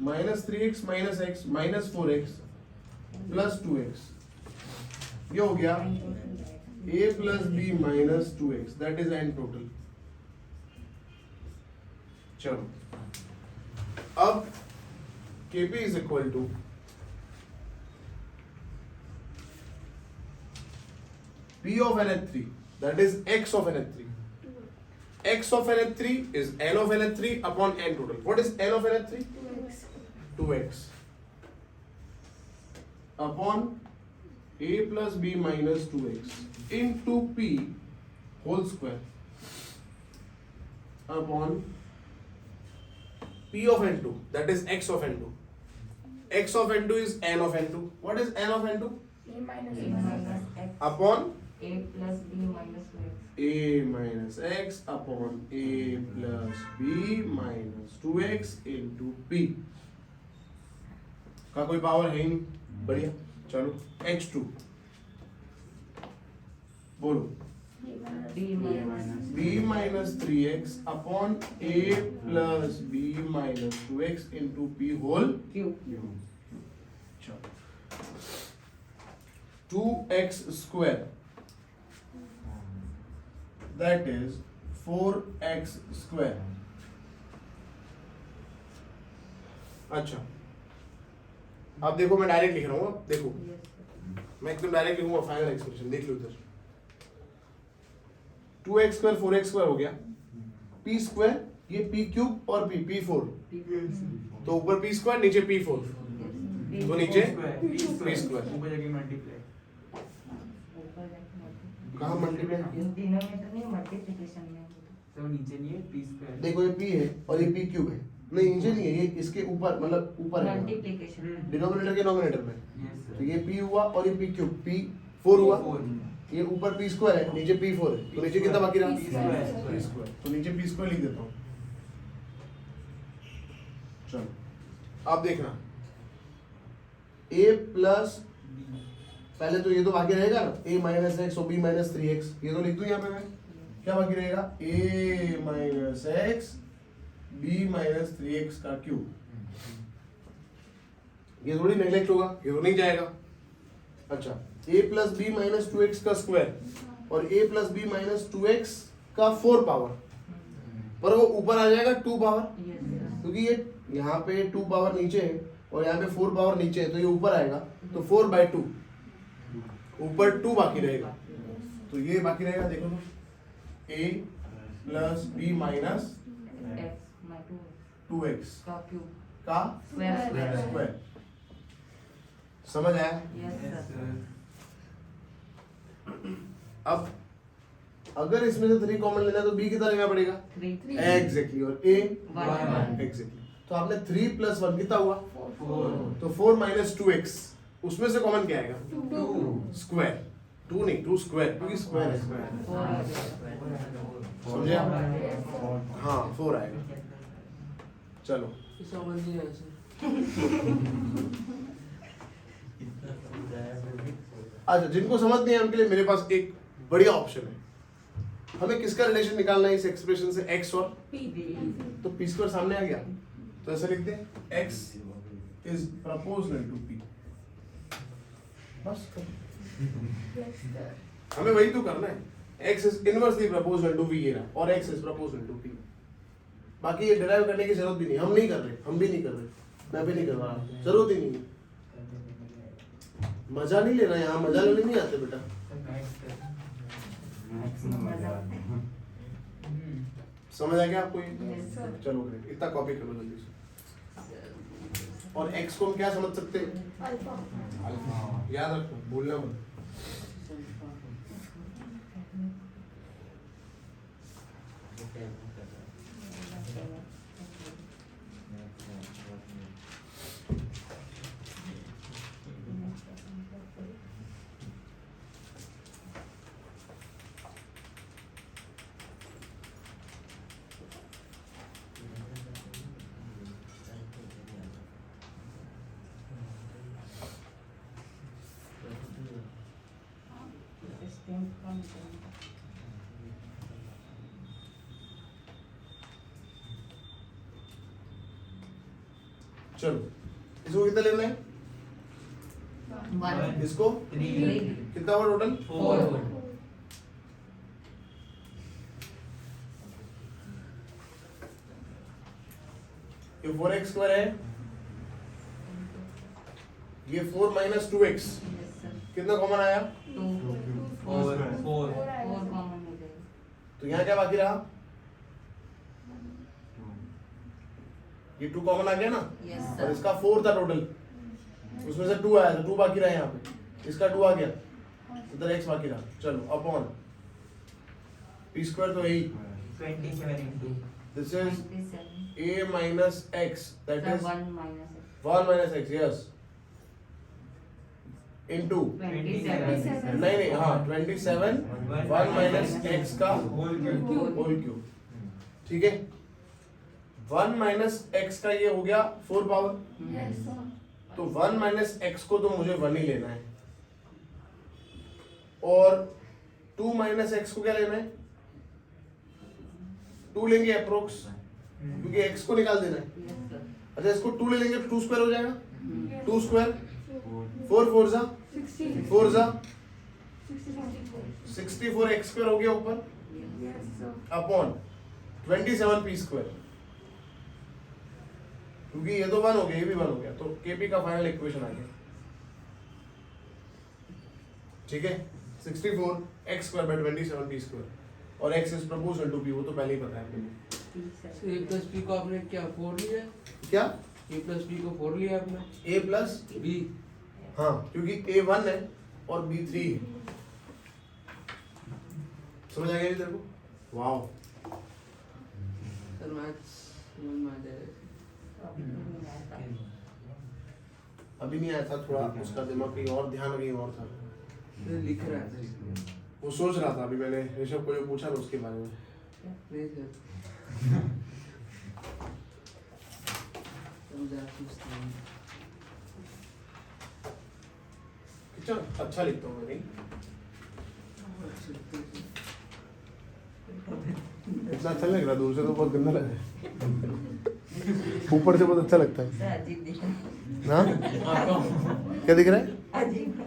minus 3x minus x minus 4x plus 2x। ये हो गया a plus b minus 2x, that is N total. चलो अब kp is equal to p of NH3, that is x of NH3. X of NH3 is n of NH3 upon n total. What is n of NH3? 2x. 2x upon a plus b minus 2x into p whole square upon p of n2, that is x of n2. X of n2 is n of n2. What is n of n2? A minus A 1. minus x. Upon A plus B minus 2x. a minus x upon a plus b minus 2x into p का कोई power है ही नहीं। बढ़िया, चलो x2 बोलो, B minus b minus 3x upon a plus b minus 2x into p whole Cube. चलो 2x square, that is 4x square। अच्छा, अब देखो मैं डायरेक्ट लिख रहा हूँ, अब देखो Yes, sir. मैं एकदम डायरेक्ट लिखूंगा फाइनल एक्सप्रेशन, देख लो इधर 2x स्क्वायर 4x स्क्वायर हो गया, p स्क्वायर ये p क्यूब और p4, तो ऊपर p स्क्वायर नीचे p4, Yes. तो नीचे p square। ऊपर जाके मल्टीप्लाई। ऊपर जाके multiply. कहाँ मल्टीप्लाई? डिनोमिनेटर नहीं मल्टीप्लिकेशन में होता। तो नीचे नहीं है p स्क्वायर। देखो ये p है और ये p क्यूब है, नहीं नीचे नहीं है, ये इसके ऊपर मतलब ऊपर है मल्टीप्लिकेशन। डिनोमिनेटर के नोमिनेटर में, यस तो सर। ये p हुआ और ये p क्यूब p4 हुआ, 4 ये ऊपर p स्क्वायर है नीचे p4 है, तो नीचे कितना बाकी रहा? P square। p स्क्वायर, तो नीचे p स्क्वायर लिख देता हूँ। चलो अब देखना a प्लस, पहले तो ये तो बाकी रहेगा ना, a माइनस एक्स और b माइनस 3x, ये तो लिख दूं यहाँ पे मैं, क्या बाकी रहेगा? a minus x b minus 3x का क्यूब, ये थोड़ी नेग्लेक्ट होगा, ये तो नहीं जाएगा। अच्छा, a plus b minus 2x का स्क्वायर और a plus b minus 2x का 4 पावर, पर वो ऊपर आ जाएगा 2 पावर, Yes, sir. क्योंकि ये यहाँ पे 2 पावर नीचे है और यहाँ पे 4 पावर नीचे है, तो ये ऊपर आएगा, तो 4/2 ऊपर 2 बाकी रहेगा, तो ये बाकी रहेगा। देखो तो a plus b minus X my 2x का क्यूब का स्क्वायर। स्क्वायर। समझ आया? Yes, yes sir. सर। अब अगर इसमें से 3 कॉमन लेना है तो b कितना लेना पड़ेगा? 3 एग्जैक्टली, और a 1 एग्जैक्टली, तो आपने 3 प्लस 1 कितना हुआ? 4 तो 4 माइनस 2x, उसमें से कॉमन क्या आएगा? 2 स्क्वायर, 2 नहीं 2 स्क्वायर, क्योंकि स्क्वायर है। 4 आ जाएगा। समझे आप? हाँ 4 आएगा। चलो समझ नहीं आया सर। अच्छा, जिनको समझ नहीं है उनके लिए मेरे पास एक बढ़िया ऑप्शन है। हमें किसका रिलेशन निकालना है इस एक्सप्रेशन से? x और P. तो p स्क्वायर सामने आ गया, तो ऐसे लिख दे x is proportional to p, बस Yes, sir. हमें वही तो करना है, x is inversely proportional to v ये रहा, और x is proportional to p। बाकी ये डिराइव करने की जरूरत भी नहीं, हम नहीं कर रहे, हम भी नहीं कर रहे, मैं भी नहीं कर रहा, जरूरत ही नहीं है। मजा नहीं लेना, यहाँ मजा लेने नहीं आते बेटा। समझ आ गया आपको ये? Yes, sir. चलो ग्रेट, इतना कॉपी करो जल्दी से। और x को हम क्या समझ सकते हैं? Alpha. अल्फा, याद रखो, भूलना मत। स्ट्रिंग का निकालना। चलो इसको कितना लेना है? वन इसको 3 कितना हुआ टोटल? 4 ये 4x स्क्वायर है, ये 4 माइनस 2x यस सर कितना कॉमन आया? 2 4 4 4 कॉमन हो जाएगा। तो यहाँ क्या बाकी रहा? ये 2 कॉमन आ गया ना, यस और सर इसका 4 था टोटल, उसमें से 2 आया तो 2 बाकी रहा यहाँ पे, इसका 2 आ गया, इधर x बाकी रहा। चलो अपॉन p स्क्वायर तो यही, 27 into this is 27 a minus x, that sir is 1 minus 1 minus x, yes, into 27 नहीं हाँ 27 1 minus x का whole cube होल क्यूब, ठीक है। 1 माइनस x का ये हो गया 4 पावर, यस सर तो 1 माइनस x को तो मुझे 1 ही लेना है, और 2 माइनस x को क्या लेना है? 2 लेंगे अप्रोक्स, क्योंकि x को निकाल देना है। यस सर अच्छा इसको 2 ले लेंगे तो 2 स्क्वायर हो जाएगा, 2 स्क्वायर 4 4 जा 60 4 जा 64 64 x स्क्वायर हो गया ऊपर yes sir upon 27 p square, क्योंकि ये तो 1 हो गया, ये भी 1 हो गया, तो kp का फाइनल इक्वेशन आ गया, ठीक है। 64 x square by 27 p square, और x is proportional to p, वो तो पहले ही पता है आपको। तो a प्लस b को आपने क्या 4 लिया? क्या a प्लस b को 4 लिया आपने? a प्लस b हाँ, क्योंकि a 1 है और b 3 है, समझ आ गया तेरे को? वाओ, सर मैथ्स समझ में आ जाएगा। अभी नहीं आया था, थोड़ा उसका दिमाग कहीं और, ध्यान कहीं और था, ये लिख रहा है सर। वो सोच रहा था। अभी मैंने ऋषभ को जो पूछा ना उसके बारे में, नहीं सर समझा सोचता हूँ। कितना अच्छा लिखता हूँ मैं, नहीं इतना अच्छा नहीं लग रहा, दूर से तो बहुत गंदा लग रहा है, ऊपर से बहुत अच्छा लगता है सर अजीब दिख रहा ना। क्या दिख रहा है? है अजीब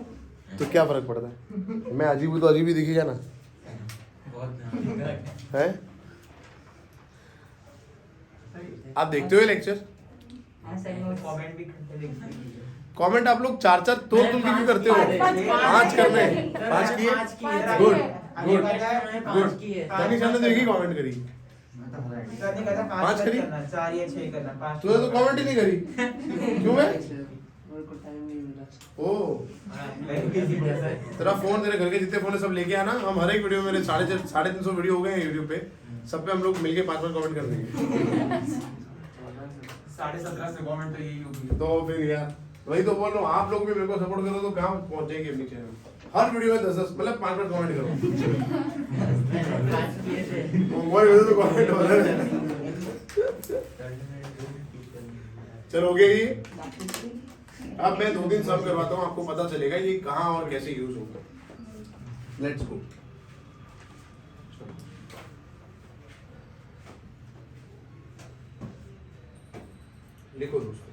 तो क्या फर्क पड़ता है? मैं अजीब हूँ तो अजीब ही दिखेगा ना, है? आप देखते हो लेक्चर? हाँ सर नोट्स कमेंट भी करते देखते कमेंट आप लोग 4 4 तोड़ तोड़ के क्यों करते हो? 5 करने हैं, 5 किए, गुड गुड गुड। तनिषा ने तो एक ही कमेंट करी, करने का था 5 पाँच करी? करना, 4 या 6 करना, 5 तूने तो कमेंट ही नहीं करी, क्यों है? मेरे को टाइम नहीं मिला। ओ मैं किसी जैसा तेरा फोन, तेरे घर के जितने फोन है सब लेके आना, हम हर एक वीडियो में, मेरे 350 वीडियो हो गए हैं यूट्यूब पे, सब पे हम लोग मिलके 5 कमेंट कर देंगे। 17.5 से कमेंट तो यही होगी। तो फिर यार वही तो बोल रहा हूँ, आप लोग भी मेरे को सपोर्ट करो तो कहाँ पहुंच जाएंगे अपनी चैनल, हर वीडियो में 10 मतलब 5 कमेंट करो, वही वीडियो तो कमेंट हो रहा है। चलो हो गया ये। अब मैं 2 दिन सम करवाता हूँ, आपको पता चलेगा ये कहाँ और कैसे यूज होगा। Let's go. लिखो दोस्तों,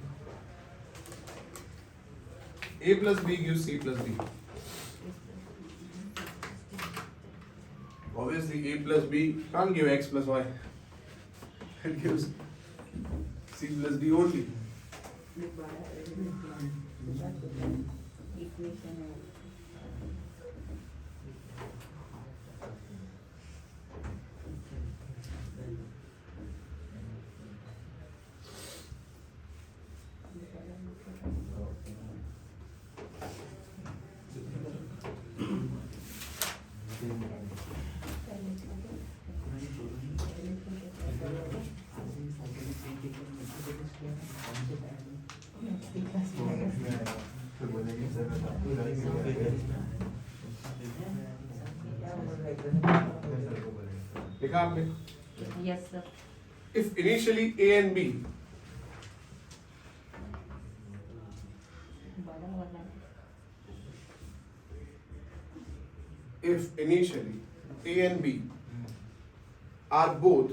a plus b gives c plus d. Obviously a plus b can't give x plus y. It gives c plus d only. Equation है लिखा आपने? Yes sir If initially a and b बड़ा वाला if initially A and B are both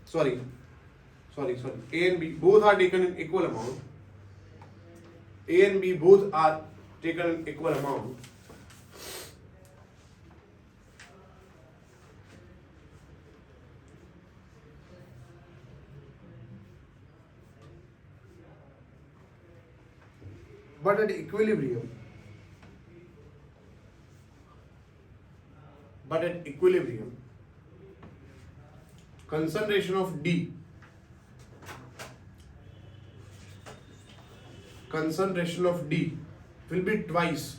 sorry A and B both are taken in equal amount, A and B both are taken in equal amount, but at equilibrium concentration of D will be twice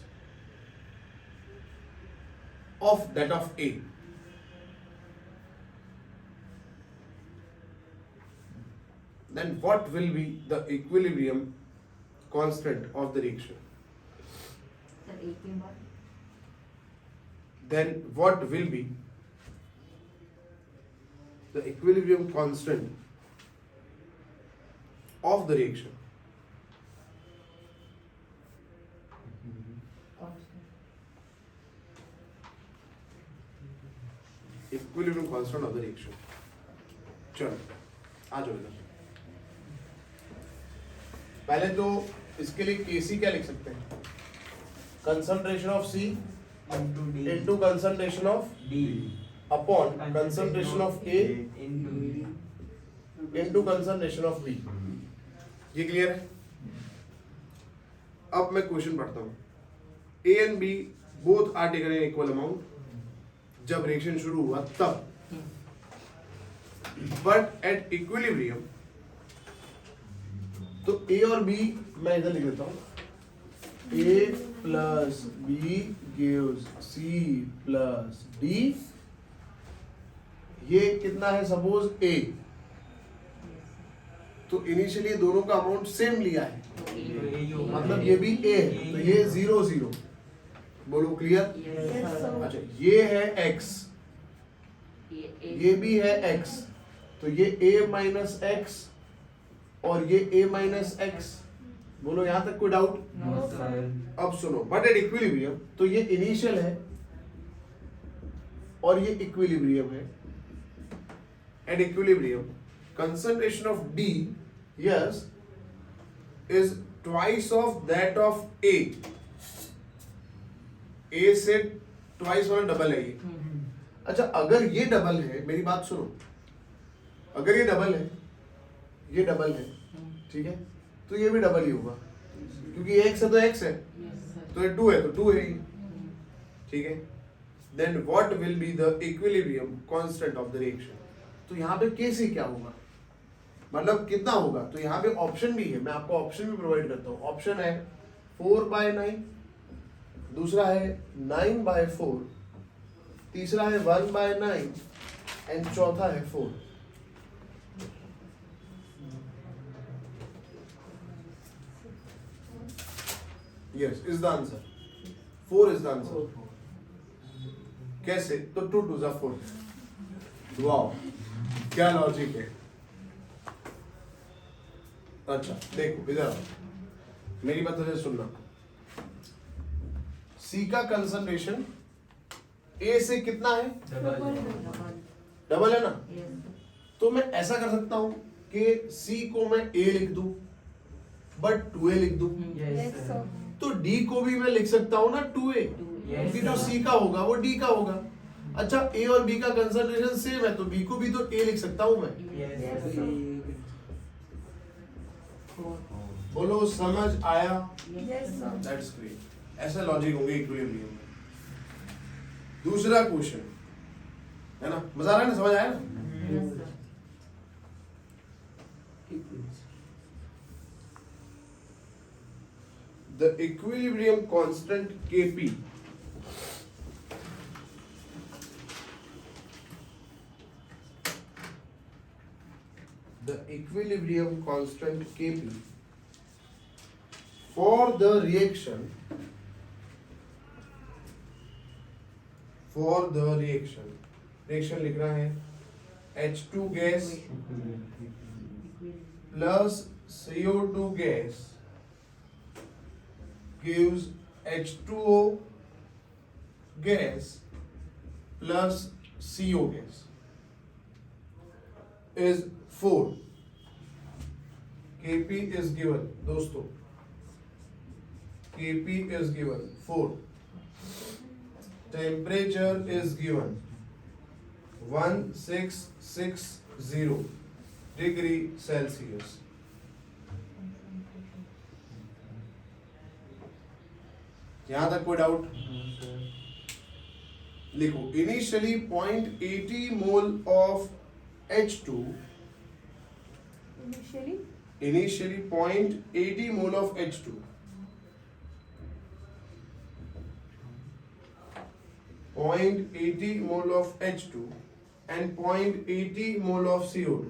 of that of A. Then what will be the equilibrium constant of the reaction? Sir एक ही बार Then what will be the equilibrium constant of the reaction? Equilibrium constant of the reaction. चलो आ जाओ इधर। पहले तो इसके लिए Kc क्या लिख सकते हैं? Concentration of C into D into concentration of D upon concentration of A into into concentration of B. ये क्लियर है? अब मैं क्वेश्चन पढ़ता हूँ। A and B both are taken in equal amount. जब रिएक्शन शुरू हुआ तब, but at equilibrium, तो A और B मैं इधर लिख देता हूँ। A plus B gives C plus D. ये कितना है? सपोज A, तो इनिशियली दोनों का अमाउंट सेम लिया है, मतलब ये भी A है, तो ये 0 0। बोलो क्लियर? Yes, sir. अच्छा, ये है X, ये भी है X, तो ये A minus X और ये A minus X। बोलो यहां तक कोई डाउट? no sir अब सुनो, बट एट इक्विलिब्रियम तो ये इनिशियल है और ये इक्विलिब्रियम है। At equilibrium concentration of D, yes, is twice of that of A। A से ट्वाइस वाला डबल है ये। अच्छा, अगर ये डबल है, मेरी बात सुनो, अगर ये डबल है, ये डबल है, ठीक है, तो ये भी डबल ही होगा, क्योंकि x है तो x है, तो ये 2 है तो 2 है ये, ठीक है। Then what will be the equilibrium constant of the reaction? तो यहाँ पे Kc क्या होगा, मतलब कितना होगा? तो यहाँ पे ऑप्शन भी है, मैं आपको ऑप्शन भी प्रोवाइड करता हूँ। ऑप्शन है 4/9, दूसरा है 9/4, तीसरा है 1/9 एंड चौथा है 4। Yes is the answer, 4 is the answer. कैसे? तो 2 2 जा 4। वाओ, क्या लॉजिक है। अच्छा देखो इधर आओ, मेरी बात से सुनना। सी का कंसंट्रेशन ए से कितना है? डबल है ना? तो मैं ऐसा कर सकता हूं कि सी को मैं ए लिख दूं बट 2a लिख दूं, Yes, sir. तो डी को भी मैं लिख सकता हूं ना 2a, क्योंकि जो सी का होगा वो डी का होगा। अच्छा, ए और बी का कंसंट्रेशन सेम है, तो बी को भी तो ए लिख सकता हूं मैं। yes Yes, sir sir. बोलो समझ आया? Yes, sir. That's great. ऐसा लॉजिक होंगे इक्विलिब्रियम में। दूसरा क्वेश्चन है ना, मजा आ रहा है ना, समझ आया ना? The equilibrium constant Kp for the reaction लिखना है H2 gas plus CO2 gas gives H2O gas plus CO gas is 4. Kp is given दोस्तों, Kp is given 4. Temperature is given 1660 degree Celsius. यहां तक कोई डाउट? लिखो initially 0.80 mole of H2, initially 0.80 mole of H2, 0.80 mole of H2 and 0.80 mole of CO2.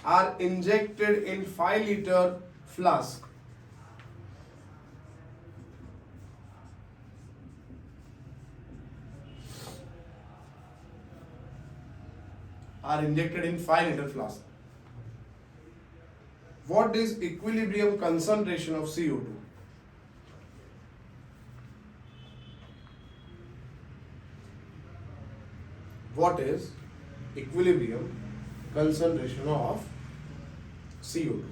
Are injected in 5-liter flask. Are injected in 5-liter flask. What is equilibrium concentration of CO2? What is equilibrium concentration of CO2?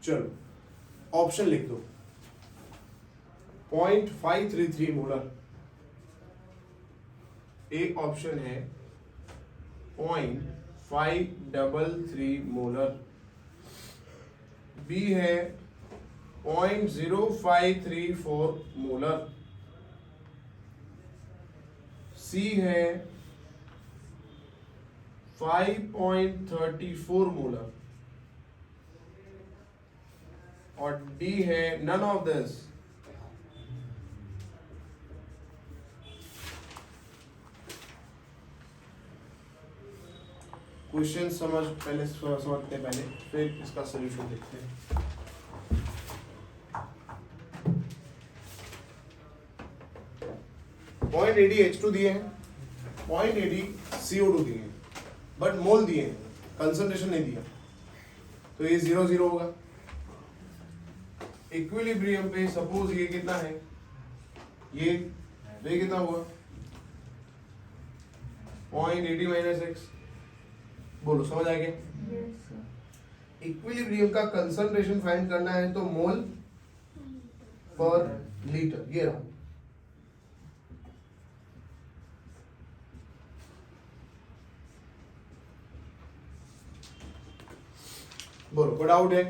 चलो option लिख दो. 0.533 molar. एक option है 0.533 molar, B है 0.0534 molar, सी है 5.34 molar और D है none of this. Question समझते हैं पहले, फिर इसका सॉल्यूशन देखते हैं. पॉइंट 80 H2 दिए हैं, 0.80 CO2 दिए हैं, बट मोल दिए हैं, कंसंट्रेशन नहीं दिया, तो ये 0 होगा. इक्विलिब्रियम पे सपोज ये कितना है, ये कितना हुआ 0.80 माइनस x. बोलो समझ आ गया? इक्विलिब्रियम का कंसंट्रेशन फाइंड करना है तो मोल पर लीटर, ये रहा. बोलो कोई डाउट है?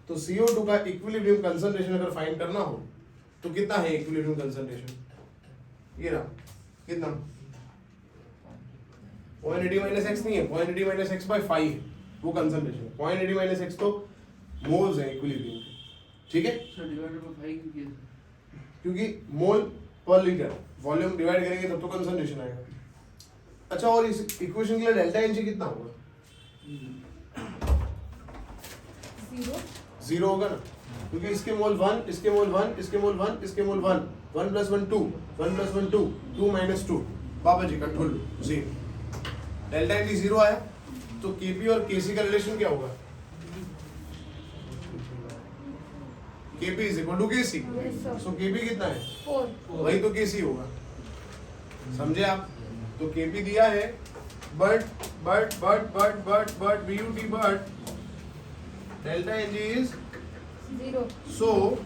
तो CO2 का इक्विलिब्रियम कंसंट्रेशन अगर फाइंड करना हो तो कितना है इक्विलिब्रियम कंसंट्रेशन? ये रहा. कितना? 0.80 माइनस x नहीं है, 0.80 माइनस x बाय 5 है वो कंसंट्रेशन. 0.80 माइनस x तो मोल्स है इक्विलिब्रियम के. ठीक है, सर डिवाइडेड बाय 5 क्योंकि मोल पर लीटर, वॉल्यूम डिवाइड करेंगे तब तो कंसंट्रेशन आएगा. अच्छा, और इस इक्वेशन के लिए डेल्टा एनजी कितना होगा? 0 होगा ना, क्योंकि इसके मोल 1, इसके मोल 1, इसके मोल 1, इसके मोल 1, 1 + 1 2, 1 + 1 2, 2 - 2. बाबा जी का ठुल्लू 0. डेल्टा एनजी 0 आया तो केपी और केसी का रिलेशन क्या होगा? KP is equal to KC. So KP कितना है? 4. वही तो केसी होगा. समझे आप? तो केपी दिया है, but BUT but delta NG is 0. so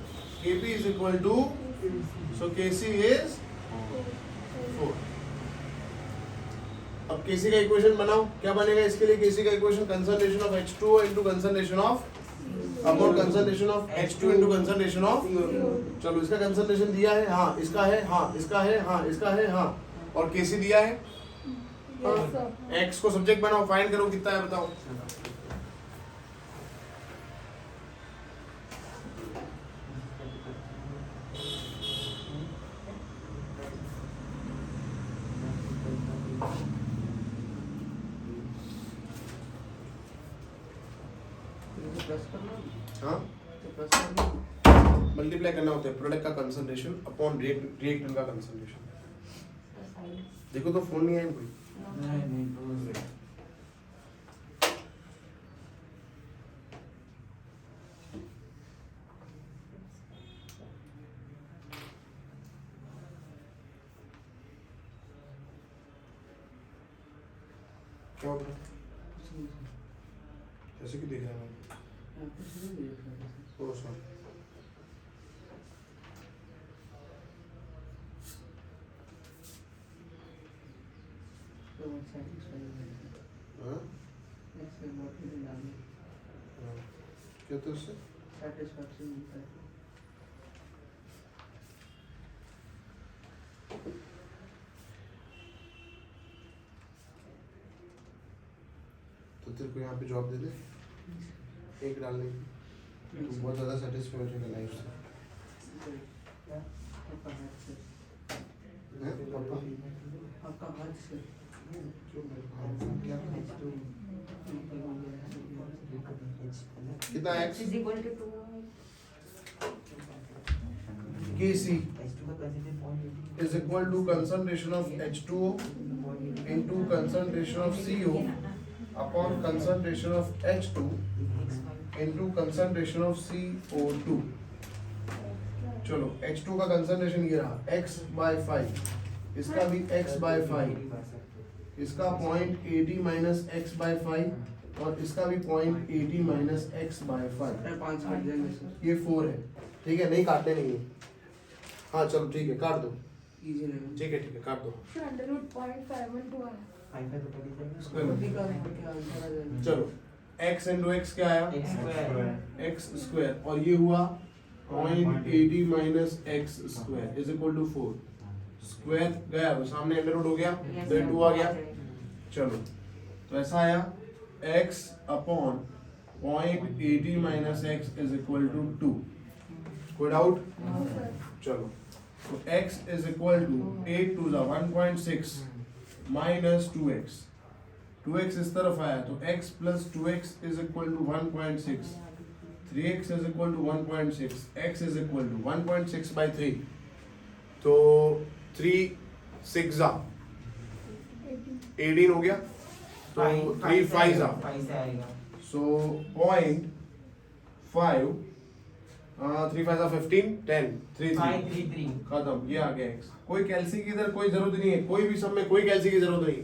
KP is equal to, so KC is 4. अब KC का इक्वेशन बनाओ. क्या बनेगा इसके लिए? KC का equation concentration of H2O into concentration of upon concentration of H2 into concentration of. चलो इसका कंसंट्रेशन दिया है, हाँ इसका है, हाँ इसका है, हाँ इसका है, हाँ, और KC दिया है. X को सब्जेक्ट बनाओ, फाइंड करो कितना है बताओ. प्लस करना, हाँ, तो प्लस करना, मल्टीप्लाई करना होता है प्रोडक्ट का कंसंट्रेशन अपॉन रिएक्टेंट का कंसंट्रेशन. देखो तो फोन नहीं आया कोई. नहीं क्या होता है? कुछ नहीं सर। जैसे कि दिख रहा है यहाँ कुछ नहीं देख रहा था सर। थोड़ा सा तो वो satisfied हो गया। हाँ? ऐसे बहुत ही डाले। हाँ। क्या होता है उससे? Satisfaction मिलता है। तो तेरे को यहाँ पे जॉब दे दे एक डालने की, तू बहुत ज़्यादा सेटिस्फाई हो जाएगा लाइफ से। क्या? आपका हाथ से। हैं? पापा आपका हाथ से। जो मेरे को हाँ, क्या कितना x is equal to 2 Kc H2 का concentration 0.80 is equal to concentration of H2O into concentration of CO upon concentration of H2 into concentration of CO2। चलो H2 का concentration ये रहा x/5, इसका भी x/5, इसका 0.80 minus x/5 और इसका भी 0.80 minus x/5। 5 कट जाएंगे सर। ये 4 है, ठीक है, नहीं काटने नहीं है। हाँ चलो ठीक है, काट दो। इजी रहेगा। ठीक है काट दो। सर अंडर रूट 0.512 है। 5 का तो पड़ी जाएगा स्क्वायर में। निकाल क्या आंसर आ जाएगा। चलो x into x क्या आया? x स्क्वायर x स्क्वायर और ये हुआ 0.80 minus x square is equal to 4। Square गया तो सामने अंडर रूट हो गया, तो 2 आ गया। चलो तो ऐसा आया x upon 0.80 minus x is equal to 2। कोई डाउट? No sir. चलो तो x इज इक्वल टू 8 2 जा 1.6 माइनस 2x। 2x इस तरफ आया तो x plus 2x is equal to 1.6। 3x is equal to 1.6, x is equal to 1.6 by 3, तो 3 6 जा 18 हो गया, तो 3 5 जा 5 से आएगा सो 0.5 3 5 जा 15 10 3 3 533 खत्म, ये आ गया x। कोई कैल्सी की इधर कोई जरूरत नहीं है, कोई भी सम में कोई कैल्सी की जरूरत नहीं,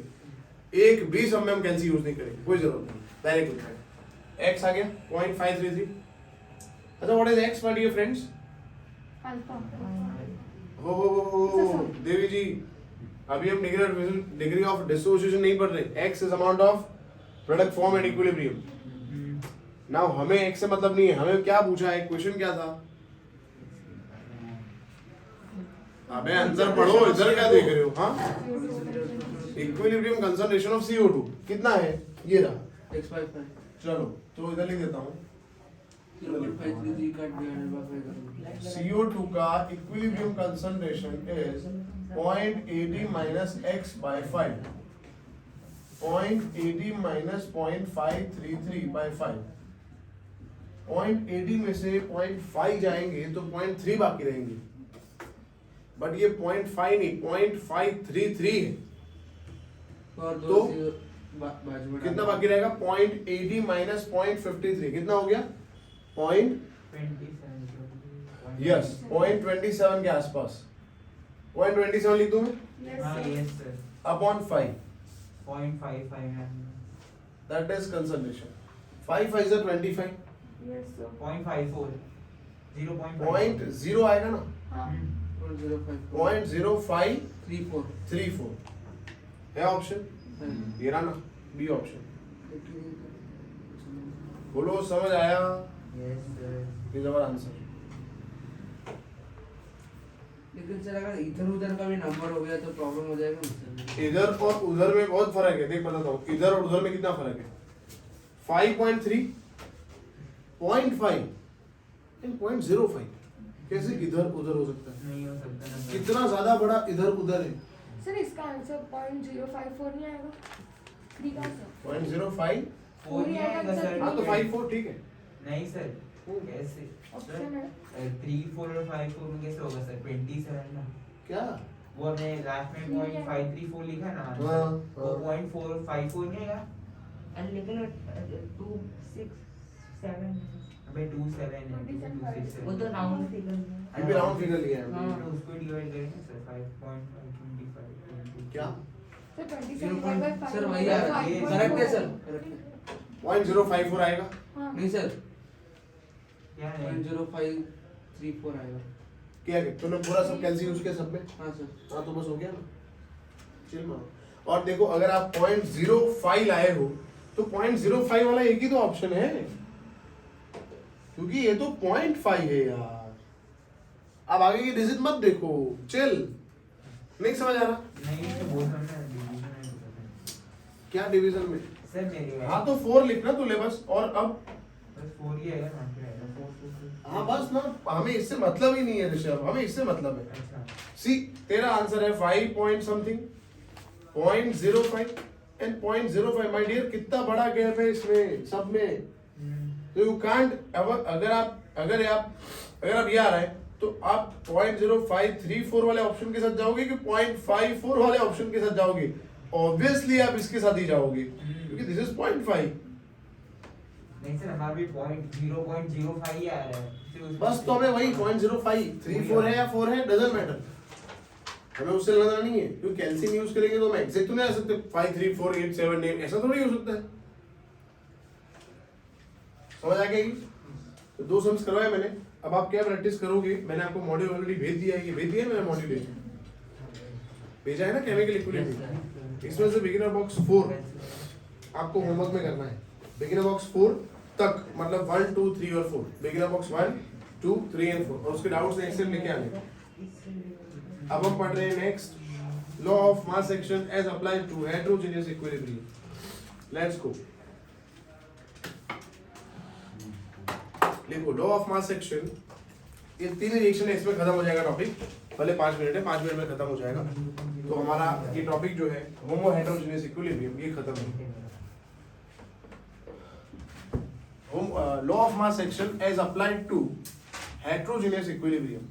एक भी सम में हम कैल्सी यूज नहीं करेंगे, कोई जरूरत नहीं, डायरेक्ट लिखा है x आ गया 0.533। अच्छा what is x my dear friends? Alpha. हो देवी जी, अभी हम डिग्री ऑफ डिसोसिएशन नहीं पढ़ रहे। x is amount of product form and equilibrium. Now हमें x से मतलब नहीं है, हमें क्या पूछा है, क्वेश्चन क्या था? अबे आंसर पढ़ो, इधर क्या देख रहे हो? हाँ, इक्विलिब्रियम कंसंट्रेशन ऑफ CO2 कितना है? ये रहा। x/5 चलो तो इधर लिख देता हूँ, 0.533 कट गया। CO2 का equilibrium concentration is 0.80 minus x by 5, 0.80 minus 0.533 by 5। 0.80 में से 0.5 जाएंगे तो 0.3 बाकी रहेंगे, बट ये 0.5 नहीं 0.533 है, और तो दो बाजू में कितना बाकी रहेगा? 0.80 minus 0.53 कितना हो गया? 0.27 के आसपास। 0.27 लिख दूं मैं? हाँ यस सर अपॉन 5, 0.55 है that is concentration. 5 5 is 25, yes sir. 0.54 0.0 आएगा ना, हाँ। 0.0534 34 है ऑप्शन, ये रहा ना बी ऑप्शन। बोलो समझ आया? Yes sir is our answer. लेकिन सर अगर इधर उधर का भी नंबर हो गया तो प्रॉब्लम हो जाएगा ना सर। इधर और उधर में बहुत फर्क है, देख बताता हूँ, इधर और उधर में कितना फर्क है? 5.3 0.5 and 0.05 कैसे इधर उधर हो सकता है? नहीं हो सकता ना कितना ज्यादा बड़ा इधर उधर है। सर इसका आंसर 0.054 नहीं आएगा? 3 का सर। 0.05 4 ही आएगा सर हाँ तो 5 4 ठीक है। नहीं सर कैसे ऑप्शन है। 3 4 और 5 4 में कैसे होगा सर 27 ना क्या? वो हमने लास्ट में 0.534 लिखा ना हाँ, आंसर वो हाँ। 0.454 नहीं आएगा लेकिन 2 6 7 अबे 27 है 267 वो तो राउंड फिगर है। ये भी राउंड फिगर लिया है हाँ। तो उसको डिवाइड करेंगे सर 5.525 क्या? सर 2075 सर वही आ रहा है, ये करेक्ट है सर, करेक्ट है। 0.054 आएगा। हाँ नहीं सर, क्या है 0.0534 आएगा। क्या है तूने पूरा सब कैलसी यूज किया सब में? हाँ सर, हाँ तो बस हो गया ना, चिल मारो। और देखो अगर आप 0.05 लाए हो तो 0.05 वाला एक ही तो ऑप्शन है, क्योंकि ये तो 0.5 है यार। अब आगे की डिजिट मत देखो, चिल। नहीं समझ आ रहा नहीं तो बोल रहा हूँ ना डिवीजन में बोल रहा हूँ। क्या डिवीजन में? सर मेरी हाँ तो 4 लिखना तू ले बस। और अब बस 4 ही आएगा ना, फिर आएगा 4 हाँ बस ना, हमें इससे मतलब ही नहीं है ऋषभ, हमें इससे मतलब है। अच्छा सी तेरा आंसर है 5 point something, 0.05 and 0.05। My dear कितना बड़ा गैप है इसमें सब में। तो यू कांट, अगर आप ये आ रहा है तो आप 0.0534 वाले ऑप्शन के साथ जाओगे कि 0.54 वाले ऑप्शन के साथ जाओगे? ऑब्वियसली आप इसके साथ ही जाओगे, क्योंकि दिस इज 0.5। नहीं सर हमारा भी 0.05 ही आ रहा है, फिर उसमें बस तो हमें वही 0.0534 है या 4 है, डजंट मैटर, हमें उससे लेना नहीं है। क्योंकि कैल्शियम यूज करेंगे तो हम एग्जैक्ट तो नहीं आ सकते 53487 ऐसा थोड़ी हो सकता है। समझ आ गई? तो 2 सम्स करवाए मैंने। अब आप क्या प्रैक्टिस करोगे? मैंने आपको मॉड्यूल ऑलरेडी भेज दिया है, ये भेज दिया है मैंने मॉड्यूल भेजा है ना, केमिकल इक्विलिब्रियम। इसमें से बिगिनर बॉक्स 4 आपको होमवर्क में करना है। बिगिनर बॉक्स 4 तक, मतलब 1 2 3 और 4, बिगिनर बॉक्स 1 2 3 एंड 4, और उसके डाउट्स नेक्स्ट टाइम लेके आने। अब हम पढ़ रहे हैं next, law of mass action as applied to heterogeneous equilibrium. Let's go. देखो लॉ ऑफ मास एक्शन, ये 3 रिएक्शन है, इसमें खत्म हो जाएगा टॉपिक। पहले 5 मिनट है, 5 मिनट में खत्म हो जाएगा। तो हमारा ये टॉपिक जो है होमो हेटेरोजेनियस इक्विलिब्रियम, ये खत्म है। Law of mass action as applied to heterogeneous equilibrium.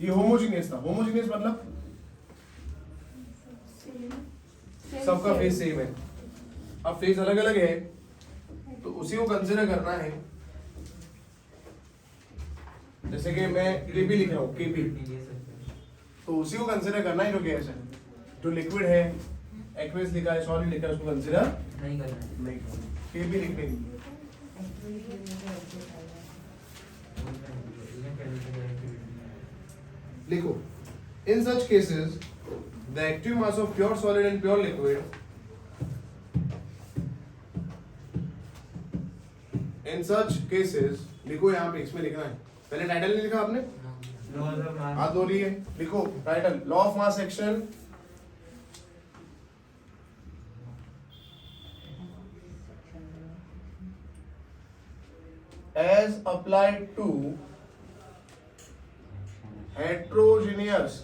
ये होमोजीनियस था। होमोजीनियस मतलब सबका फेस सेम है। अब फेस अलग अलग है तो उसी को कंसिडर करना है। जैसे कि मैं केपी लिख रहा हूँ, केपी, तो उसी को कंसिडर करना है जो गैस है। जो लिक्विड है, एक्वेस लिखा है, सॉलिड लिखा है, उसको कंसिडर नहीं करना है। नहीं, केपी लिखने की। लिखो, in such cases the active mass of pure solid and pure liquid, in such cases, लिखो यहाँ पे, इसमें लिखना है। पहले टाइटल नहीं लिखा आपने? हाथ धो लिए, लिखो title, law of mass action as applied to heterogeneous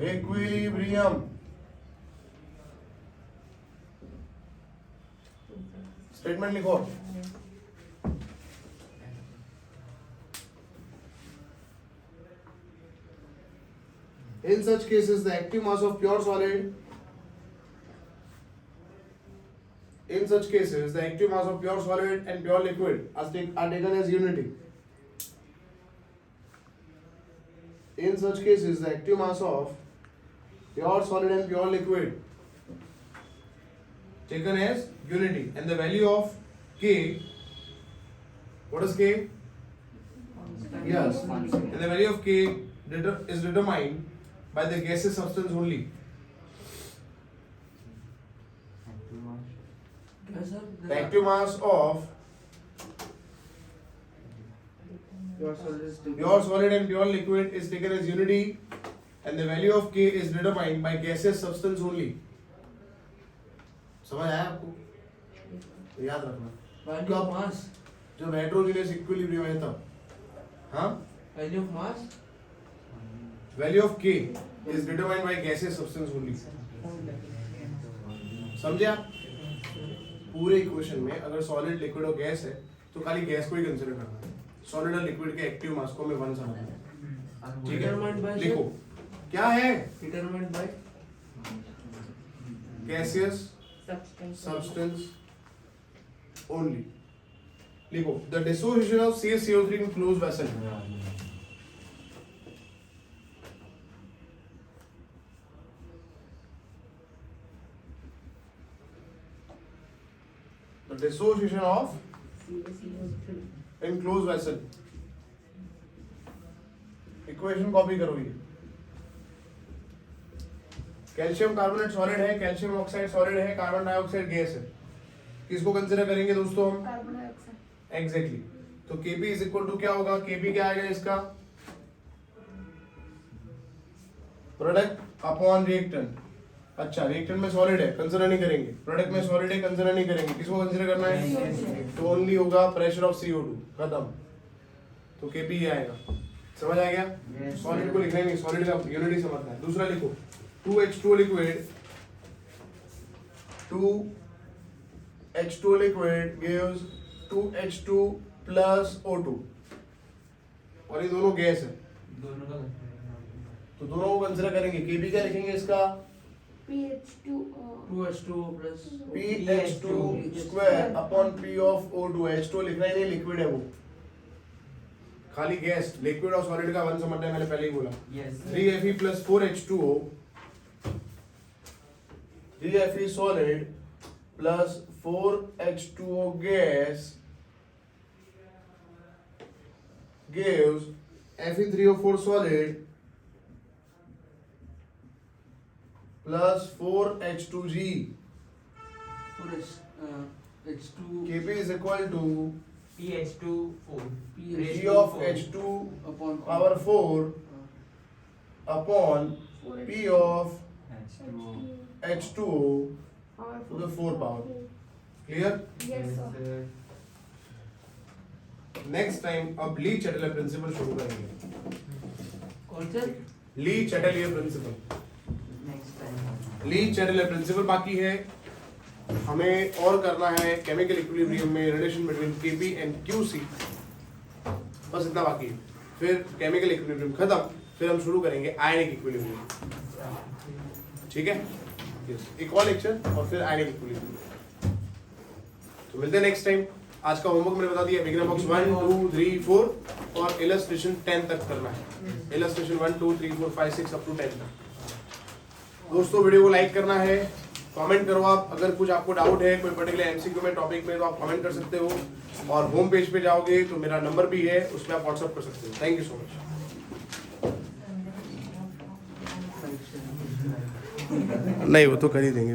equilibrium। Statement लिखो। In such cases, the active mass of pure solid, in such cases, the active mass of pure solid and pure liquid are taken as unity. In such cases, the active mass of pure solid and pure liquid taken as unity, and the value of K, what is K? Yes, and the value of K is determined by the gaseous substance only. क्या sir? The active mass of Pure solid is taken. pure solid and pure liquid is taken as unity, and the value of K is determined by gaseous substance only. समझ आया आपको? तो याद रखना। Value of mass. जब heterogeneous equilibrium है तब, हाँ, Value of mass. value of K is determined by gaseous substance only. समझे आप? पूरे इक्वेशन में अगर सॉलिड, लिक्विड और गैस है तो खाली गैस को ही कंसीडर करना है। सॉलिड और लिक्विड के एक्टिव मास को मैं 1 समझना। ठीक Determined by है, लिखो क्या है? Determined by gaseous substance only. लिखो, the dissociation of CaCO3 in closed vessel the dissociation of CaCO3 in close vessel. Equation copy करो ये। कैल्शियम कार्बोनेट सॉलिड है, कैल्शियम ऑक्साइड सॉलिड है, कार्बन डाइऑक्साइड गैस है। किसको कंसीडर करेंगे दोस्तों हम? Carbon dioxide. एग्जैक्टली। तो Kp इज इक्वल टू क्या होगा? Kp क्या आएगा इसका? Product upon reactant. अच्छा, रिएक्टेंट में सॉलिड है, कंसीडर नहीं करेंगे। प्रोडक्ट में सॉलिड है, कंसीडर नहीं करेंगे। किसको कंसीडर करना है? तो ओनली होगा प्रेशर ऑफ CO2, खत्म। तो Kp ही आएगा। समझ आ गया? Yes. सॉलिड को लिखना ही नहीं, सॉलिड का यूनिट ही समझना है। दूसरा लिखो, 2H2 liquid, 2H2 liquid gives 2H2 plus O2, और ये दोनों गैस है, दोनों का तो दोनों को कंसीडर करेंगे। Kp क्या लिखेंगे इसका? PH2 2H2 plus PH2 square upon P of O2। H2 लिखना ही नहीं, लिक्विड है वो, खाली गैस। लिक्विड और सॉलिड का वन समझना है, मैंने पहले ही बोला। Yes 3Fe plus 4H2O, 3Fe solid plus 4H2O gas gives Fe3O4 solid plus 4H2G. H2 Kp is equal to PH2 G of H2 upon power 4 upon P of H2O to the 4 power. Clear? Yes sir। Next time अब ली Chatelier principal शुरू करेंगे। कौन सा? ली Chatelier principal, next time ली Chatelier principal बाकी है। हमें और करना है केमिकल इक्विलिब्रियम में relation between Kp and QC, बस इतना बाकी है। फिर केमिकल इक्विलिब्रियम खत्म, फिर हम शुरू करेंगे आयनिक इक्विलिब्रियम। ठीक है? यस, एक और लेक्चर और फिर आयनिक इक्विलिब्रियम। तो मिलते हैं नेक्स्ट टाइम। आज का होमवर्क मैंने बता दिया, बिगिनर बॉक्स 1 2 3 4 और इलस्ट्रेशन 10 तक करना है। इलस्ट्रेशन 1 2 3 4 5 6 अप टू 10 तक। दोस्तों वीडियो को लाइक करना है, कमेंट करो आप। अगर कुछ आपको डाउट है कोई पर्टिकुलर एमसीक्यू में टॉपिक में, तो आप कमेंट कर सकते हो। और होम पेज पे जाओगे तो मेरा नंबर भी है, उस पर आप व्हाट्सअप कर सकते हो। Thank you so much. नहीं, वो तो कर ही देंगे।